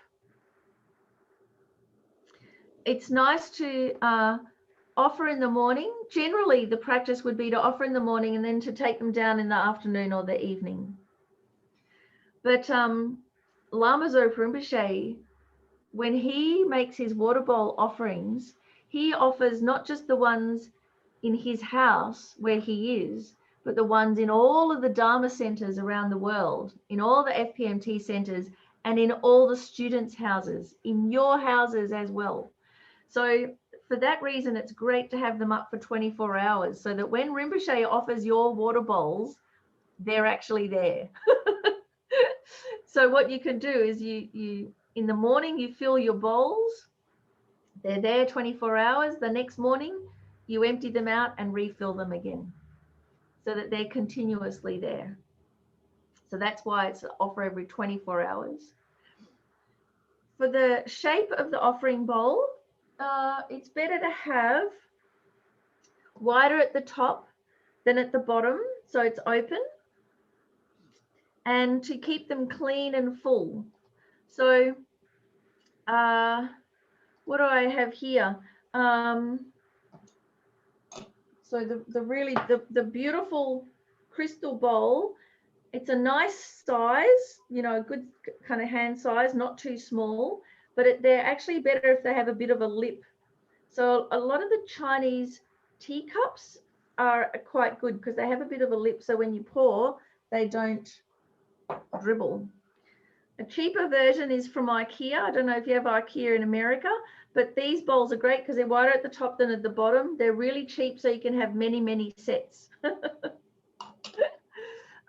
it's nice to offer in the morning. Generally, the practice would be to offer in the morning and then to take them down in the afternoon or the evening. But Lama Zopa Rinpoche, when he makes his water bowl offerings, he offers not just the ones in his house where he is, but the ones in all of the Dharma centers around the world, in all the FPMT centers, and in all the students' houses, in your houses as well. So for that reason, it's great to have them up for 24 hours so that when Rinpoche offers your water bowls, they're actually there. So what you can do is you in the morning, you fill your bowls. They're there 24 hours. The next morning, you empty them out and refill them again so that they're continuously there. So that's why it's an offer every 24 hours. For the shape of the offering bowl, it's better to have wider at the top than at the bottom, so it's open, and to keep them clean and full. So what do I have here? So the beautiful crystal bowl, it's a nice size, you know, a good kind of hand size, not too small, but they're actually better if they have a bit of a lip. So a lot of the Chinese teacups are quite good because they have a bit of a lip, so when you pour, they don't dribble. A cheaper version is from IKEA. I don't know if you have IKEA in America, but these bowls are great because they're wider at the top than at the bottom. They're really cheap, so you can have many sets.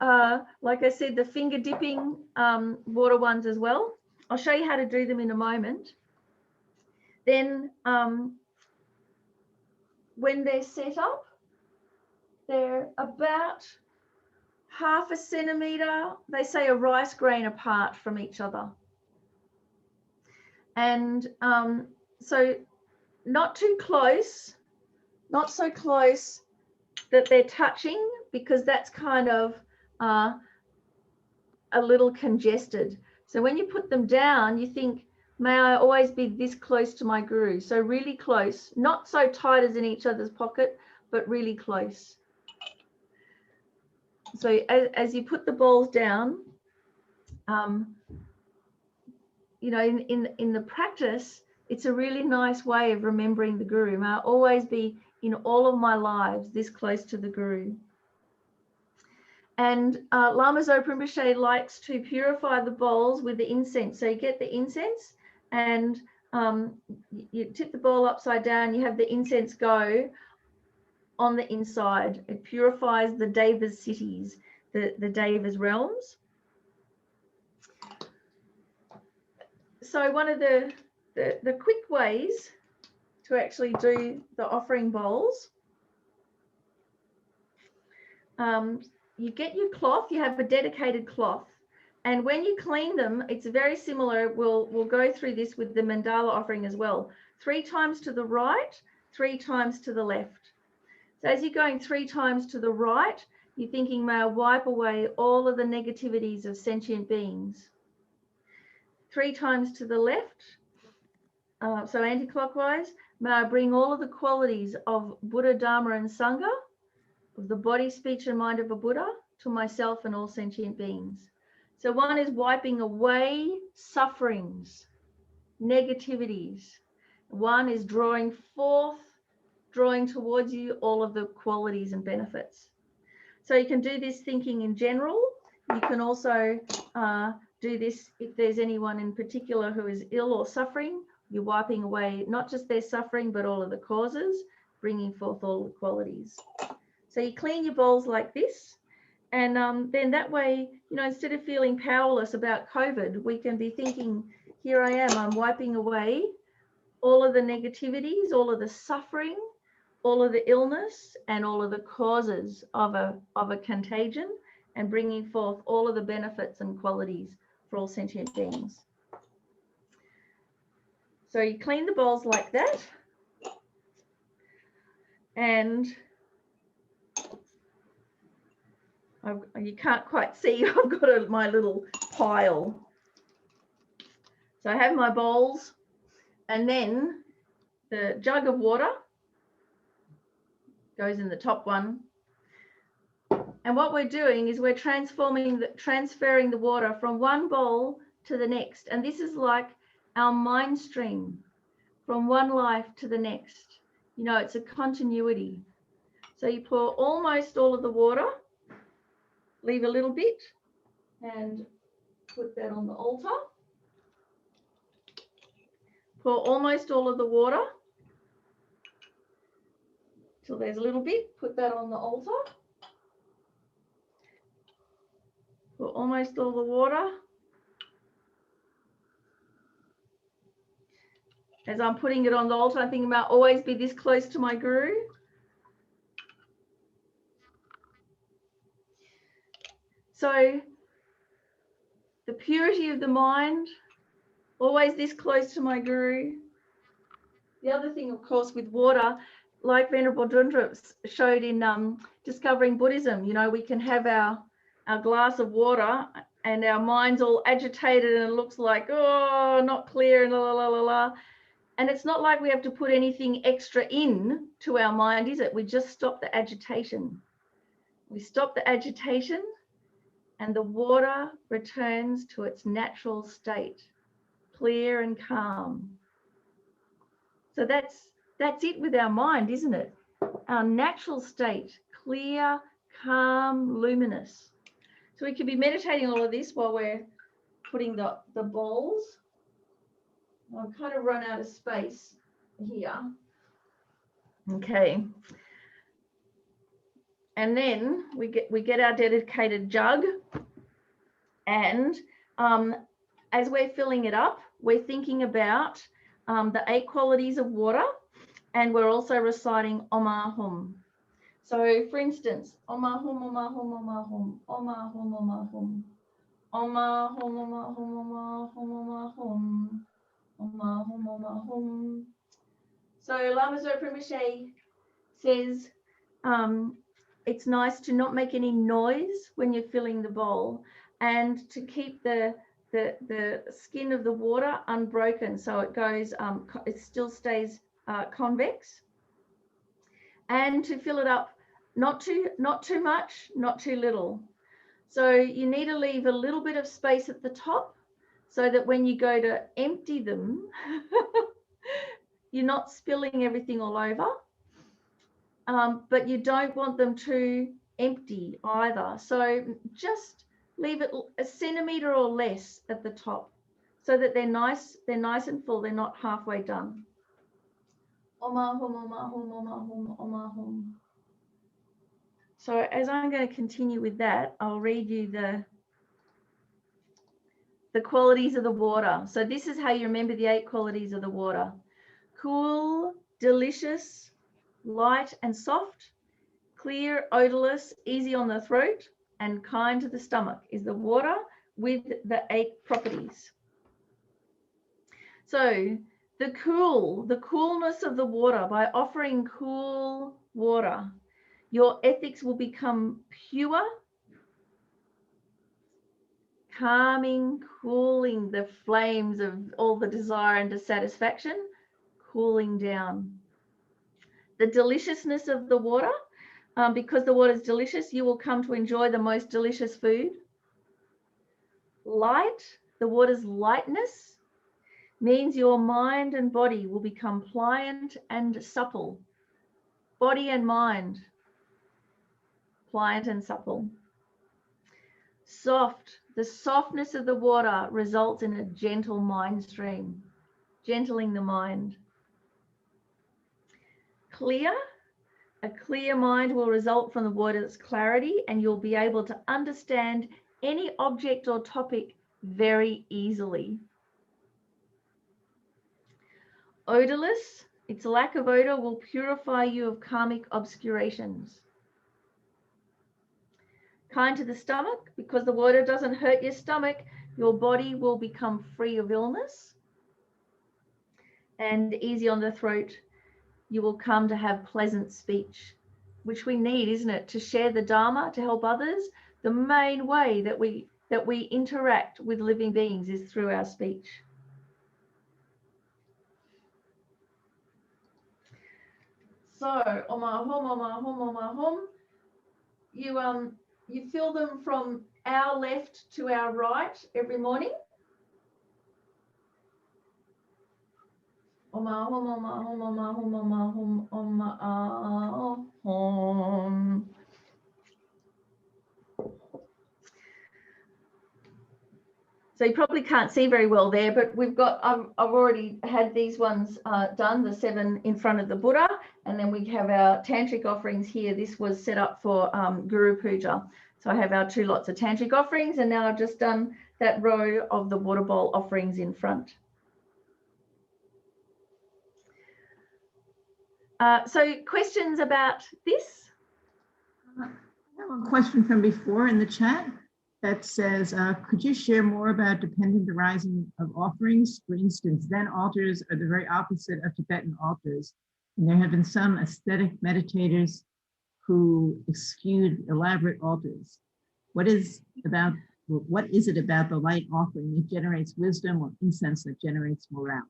Like I said, the finger dipping water ones as well. I'll show you how to do them in a moment. Then when they're set up, they're about half a centimetre, they say a rice grain apart from each other. And so not too close, not so close that they're touching, because that's kind of a little congested. So when you put them down, you think, may I always be this close to my guru? So really close, not so tight as in each other's pocket, but really close. So as you put the balls down, you know, in the practice, it's a really nice way of remembering the guru. May I always be in all of my lives this close to the guru. And Lama Zopa Rinpoche likes to purify the bowls with the incense. So you get the incense and you tip the bowl upside down, you have the incense go on the inside. It purifies the Devas cities, the Devas realms. So one of the quick ways to actually do the offering bowls, you get your cloth, you have a dedicated cloth, and when you clean them, it's very similar. We'll go through this with the mandala offering as well. 3 times to the right, 3 times to the left. So as you're going 3 times to the right, you're thinking, may I wipe away all of the negativities of sentient beings. 3 times to the left, so anti-clockwise, may I bring all of the qualities of Buddha, Dharma, and Sangha, of the body, speech, and mind of a Buddha, to myself and all sentient beings. So one is wiping away sufferings, negativities. One is drawing forth, drawing towards you all of the qualities and benefits. So you can do this thinking in general. You can also do this if there's anyone in particular who is ill or suffering. You're wiping away not just their suffering, but all of the causes, bringing forth all the qualities. So you clean your bowls like this. And then that way, you know, instead of feeling powerless about COVID, we can be thinking, here I am, I'm wiping away all of the negativities, all of the suffering, all of the illness, and all of the causes of a contagion, and bringing forth all of the benefits and qualities for all sentient beings. So you clean the bowls like that. And you can't quite see, I've got my little pile. So I have my bowls, and then the jug of water goes in the top one. And what we're doing is we're transferring the water from one bowl to the next. And this is like our mind stream from one life to the next. You know, it's a continuity. So you pour almost all of the water, leave a little bit, and put that on the altar. Pour almost all of the water till there's a little bit, put that on the altar. Pour almost all the water. As I'm putting it on the altar, I'm thinking about always be this close to my guru. So the purity of the mind, always this close to my guru. The other thing, of course, with water, like Venerable Dundrup showed in Discovering Buddhism, you know, we can have our glass of water and our mind's all agitated and it looks like, oh, not clear and la, la, la, la. And it's not like we have to put anything extra in to our mind, is it? We just stop the agitation. We stop the agitation and the water returns to its natural state, clear and calm. So that's it with our mind, isn't it? Our natural state, clear, calm, luminous. So we could be meditating all of this while we're putting the bowls. I've kind of run out of space here. Okay. And then we get our dedicated jug, and as we're filling it up, we're thinking about the 8 qualities of water, and we're also reciting Om Ahum. So for instance, Om Ahum, Om Ahum, Om Ahum, Om Ahum, Om Ahum, Om Ahum, Om Ahum, Om Ahum, Om Ahum, Om Ahum, Om Ahum. So Lama Zopa Rinpoche says, it's nice to not make any noise when you're filling the bowl, and to keep the skin of the water unbroken, so it goes, it still stays convex, and to fill it up not too much, not too little. So you need to leave a little bit of space at the top, so that when you go to empty them, you're not spilling everything all over. But you don't want them too empty either. So just leave it a centimetre or less at the top, so that they're nice and full, they're not halfway done. Oma hum, oma hum, oma hum, oma hum. So as I'm going to continue with that, I'll read you the qualities of the water. So this is how you remember the 8 qualities of the water. Cool, delicious, light and soft, clear, odorless, easy on the throat, and kind to the stomach is the water with the 8 properties. So the coolness of the water, by offering cool water, your ethics will become pure, calming, cooling the flames of all the desire and dissatisfaction, cooling down. The deliciousness of the water, because the water is delicious, you will come to enjoy the most delicious food. Light, the water's lightness means your mind and body will become pliant and supple. Body and mind, pliant and supple. Soft, the softness of the water results in a gentle mind stream, gentling the mind. Clear, a clear mind will result from the water's clarity, and you'll be able to understand any object or topic very easily. Odorless, its lack of odor will purify you of karmic obscurations. Kind to the stomach, because the water doesn't hurt your stomach, your body will become free of illness. And easy on the throat, you will come to have pleasant speech, which we need, isn't it? To share the Dharma, to help others. The main way that we interact with living beings is through our speech. So, oma hum, oma hum, oma hum. You fill them from our left to our right every morning. Oma hum, oma hum, oma hum, oma hum, oma hum. So you probably can't see very well there, but we've got, I've already had these ones done, the 7 in front of the Buddha, and then we have our tantric offerings here. This was set up for Guru Puja. So I have our 2 lots of tantric offerings, and now I've just done that row of the water bowl offerings in front. So questions about this? I have a question from before in the chat that says, could you share more about dependent arising of offerings? For instance, Zen altars are the very opposite of Tibetan altars. And there have been some aesthetic meditators who eschewed elaborate altars. What is it about the light offering that generates wisdom, or incense that generates morale?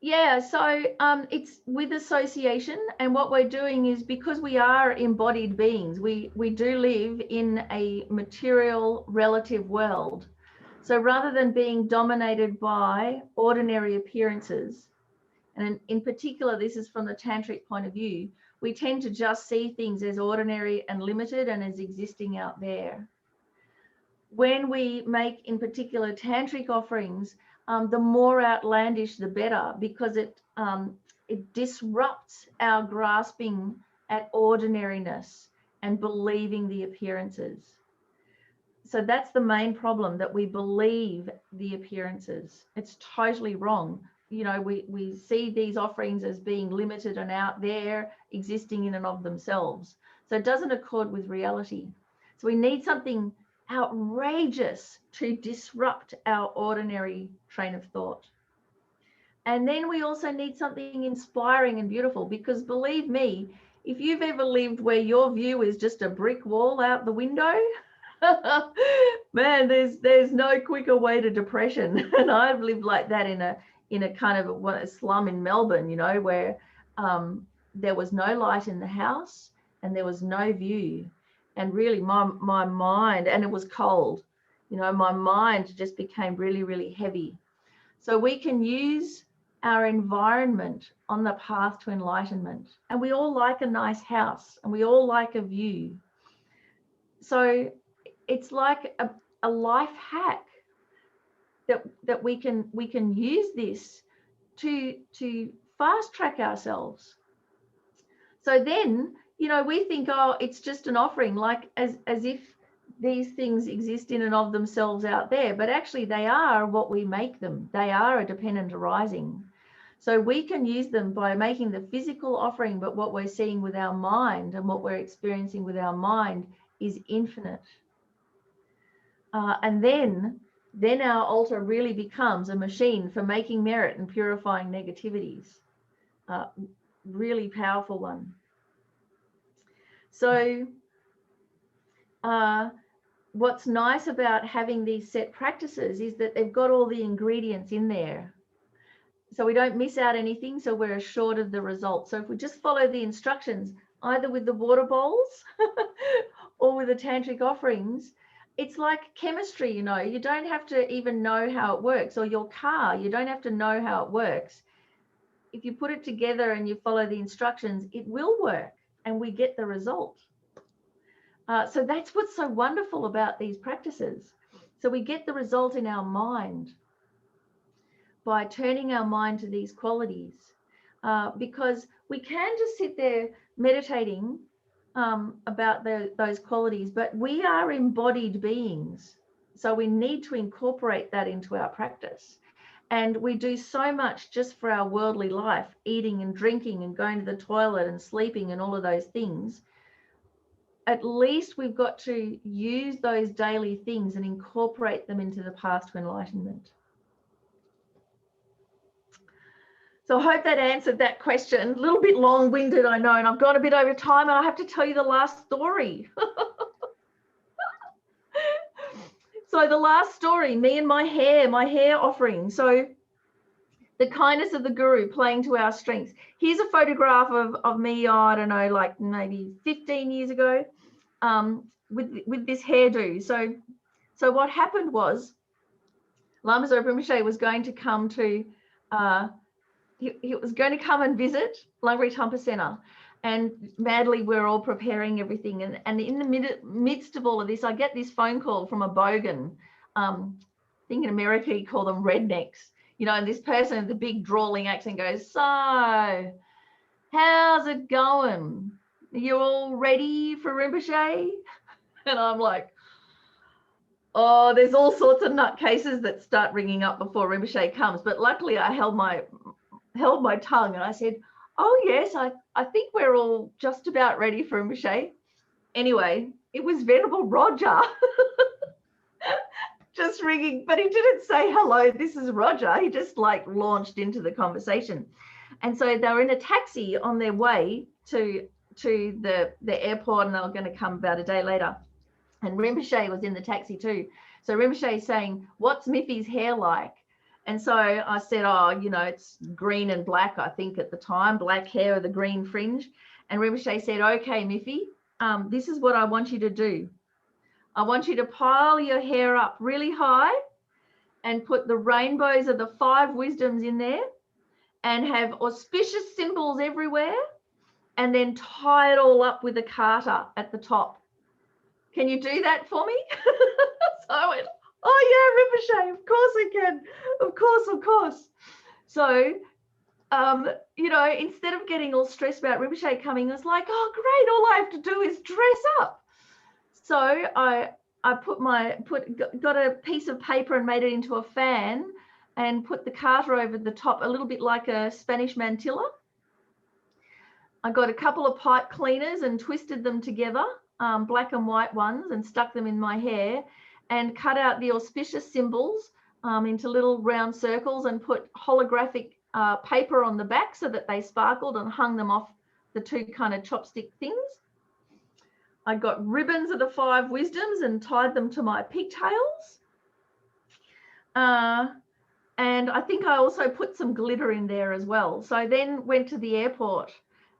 Yeah, so it's with association, and what we're doing is, because we are embodied beings, we do live in a material relative world. So rather than being dominated by ordinary appearances, and in particular, this is from the tantric point of view, we tend to just see things as ordinary and limited and as existing out there. When we make, in particular, tantric offerings, the more outlandish, the better, because it disrupts our grasping at ordinariness and believing the appearances. So that's the main problem, that we believe the appearances. It's totally wrong. You know, we see these offerings as being limited and out there, existing in and of themselves. So it doesn't accord with reality. So we need something outrageous to disrupt our ordinary train of thought. And then we also need something inspiring and beautiful, because believe me, if you've ever lived where your view is just a brick wall out the window, man, there's no quicker way to depression. And I've lived like that in a kind of a slum in Melbourne, you know, where there was no light in the house and there was no view. And really my mind, and it was cold, you know, my mind just became really, really heavy. So we can use our environment on the path to enlightenment. And we all like a nice house and we all like a view. So it's like a life hack that we can use this to fast track ourselves. So then, you know, we think, oh, it's just an offering, like as if these things exist in and of themselves out there, but actually they are what we make them. They are a dependent arising. So we can use them by making the physical offering, but what we're seeing with our mind and what we're experiencing with our mind is infinite. And then our altar really becomes a machine for making merit and purifying negativities. Really powerful one. So what's nice about having these set practices is that they've got all the ingredients in there. So we don't miss out anything, so we're assured of the result. So if we just follow the instructions, either with the water bowls or with the tantric offerings, it's like chemistry, you know, you don't have to even know how it works, or your car, you don't have to know how it works. If you put it together and you follow the instructions, it will work and we get the result. So that's what's so wonderful about these practices. So we get the result in our mind by turning our mind to these qualities, because we can just sit there meditating about those qualities, but we are embodied beings. So we need to incorporate that into our practice. And we do so much just for our worldly life, eating and drinking and going to the toilet and sleeping and all of those things. At least we've got to use those daily things and incorporate them into the path to enlightenment. So I hope that answered that question. A little bit long-winded, I know, and I've gone a bit over time, and I have to tell you the last story. So the last story, me and my hair offering. So the kindness of the guru playing to our strengths. Here's a photograph of me, I don't know, like maybe 15 years ago, with this hairdo. So what happened was Lama Zopa Rinpoche was going to come to he was going to come and visit Langri Tampa Center, and madly we're all preparing everything. And in the midst of all of this, I get this phone call from a bogan. I think in America you call them rednecks, you know, and this person with the big drawling accent goes, so how's it going? Are you all ready for Rinpoche? And I'm like, oh, there's all sorts of nutcases that start ringing up before Rinpoche comes. But luckily I held my tongue and I said, oh yes, I think we're all just about ready for Rinpoche. Anyway, it was Venerable Roger just ringing, but he didn't say, hello, this is Roger. He just like launched into the conversation. And so they were in a taxi on their way to the airport, and they were going to come about a day later. And Rinpoche was in the taxi too. So Rinpoche is saying, what's Miffi's hair like? And so I said, oh, you know, it's green and black, I think at the time, black hair with a green fringe. And Rinpoche said, okay, Miffi, this is what I want you to do. I want you to pile your hair up really high and put the rainbows of the 5 wisdoms in there and have auspicious symbols everywhere, and then tie it all up with a garter at the top. Can you do that for me? So I went, oh yeah, Rinpoche, of course I can. Of course. So, you know, instead of getting all stressed about Rinpoche coming, I was like, oh great, all I have to do is dress up. So I got a piece of paper and made it into a fan and put the garter over the top, a little bit like a Spanish mantilla. I got a couple of pipe cleaners and twisted them together, black and white ones, and stuck them in my hair and cut out the auspicious symbols into little round circles and put holographic paper on the back so that they sparkled, and hung them off the two kind of chopstick things. I got ribbons of the 5 wisdoms and tied them to my pigtails. And I think I also put some glitter in there as well. So I then went to the airport.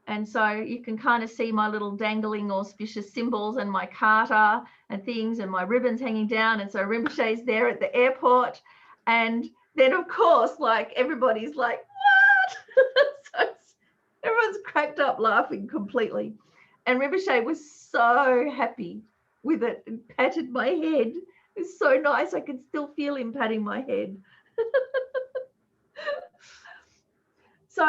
And so you can kind of see my little dangling auspicious symbols and my carter and things and my ribbons hanging down. And so Rinpoche's there at the airport. And then, of course, like everybody's like, what? So everyone's cracked up laughing completely. And Rinpoche was so happy with it and patted my head. It was so nice. I could still feel him patting my head. So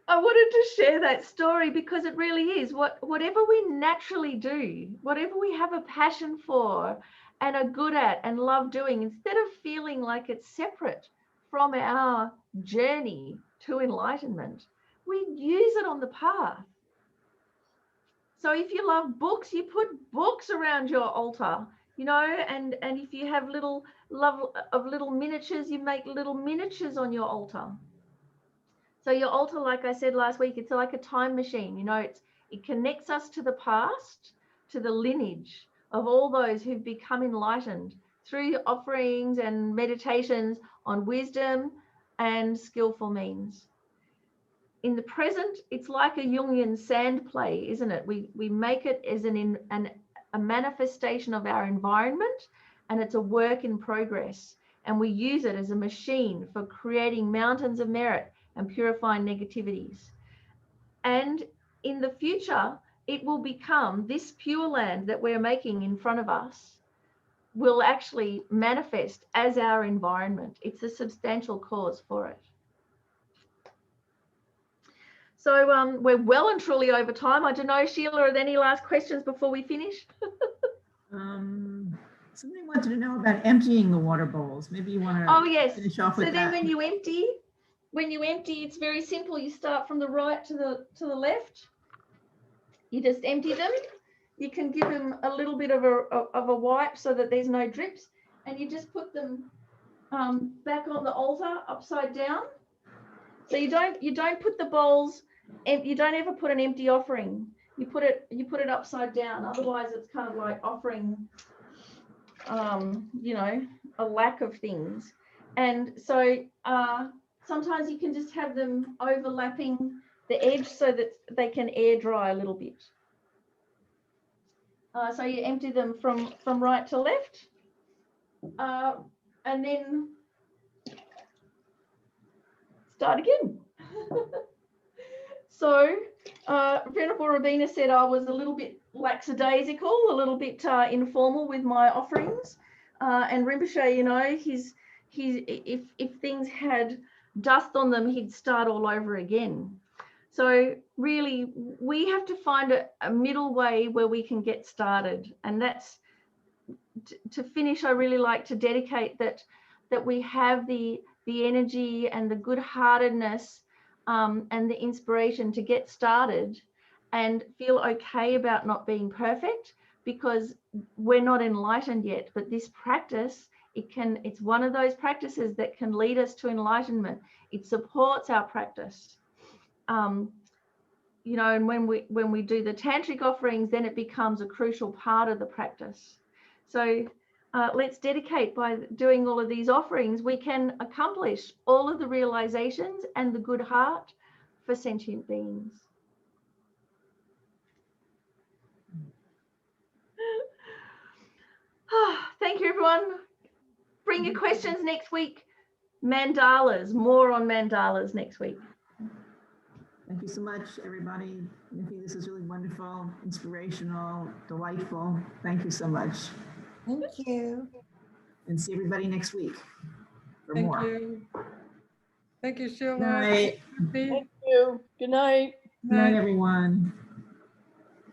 I wanted to share that story because it really is whatever we naturally do, whatever we have a passion for and are good at and love doing, instead of feeling like it's separate from our journey to enlightenment, we use it on the path. So if you love books, you put books around your altar, you know, and if you have little love of little miniatures, you make little miniatures on your altar. So your altar, like I said last week, it's like a time machine, you know, it connects us to the past, to the lineage of all those who've become enlightened through offerings and meditations on wisdom and skillful means. In the present, it's like a Jungian sand play, isn't it? We make it as a manifestation of our environment, and it's a work in progress. And we use it as a machine for creating mountains of merit and purifying negativities. And in the future, it will become this pure land that we're making in front of us will actually manifest as our environment. It's a substantial cause for it. So we're well and truly over time. I don't know, Sheila, are there any last questions before we finish? Somebody wanted to know about emptying the water bowls. Maybe you want to finish off with that. So then when you empty, it's very simple. You start from the right to the left. You just empty them. You can give them a little bit of a wipe so that there's no drips, and you just put them back on the altar upside down. So you don't put the bowls, you don't ever put an empty offering. You put it upside down. Otherwise, it's kind of like offering, you know, a lack of things. And so sometimes you can just have them overlapping the edge so that they can air dry a little bit. So you empty them from right to left, and then start again. So Venerable Robina said I was a little bit lackadaisical, a little bit informal with my offerings, and Rinpoche, you know, if things had dust on them, he'd start all over again. So really, we have to find a middle way where we can get started, and that's to finish. I really like to dedicate that we have the energy and the good-heartedness and the inspiration to get started and feel okay about not being perfect, because we're not enlightened yet. But this practice, it's one of those practices that can lead us to enlightenment. It supports our practice. You know, and when we do the tantric offerings, then it becomes a crucial part of the practice. So let's dedicate, by doing all of these offerings, we can accomplish all of the realizations and the good heart for sentient beings. Thank you, everyone. Bring your questions next week. Mandalas, more on mandalas next week. Thank you so much, everybody. Miffi, this is really wonderful, inspirational, delightful. Thank you so much. Thank you. And see everybody next week for more. Thank you. Thank you, Sheila. Good night. Miffi. Thank you. Good night. Good night, everyone.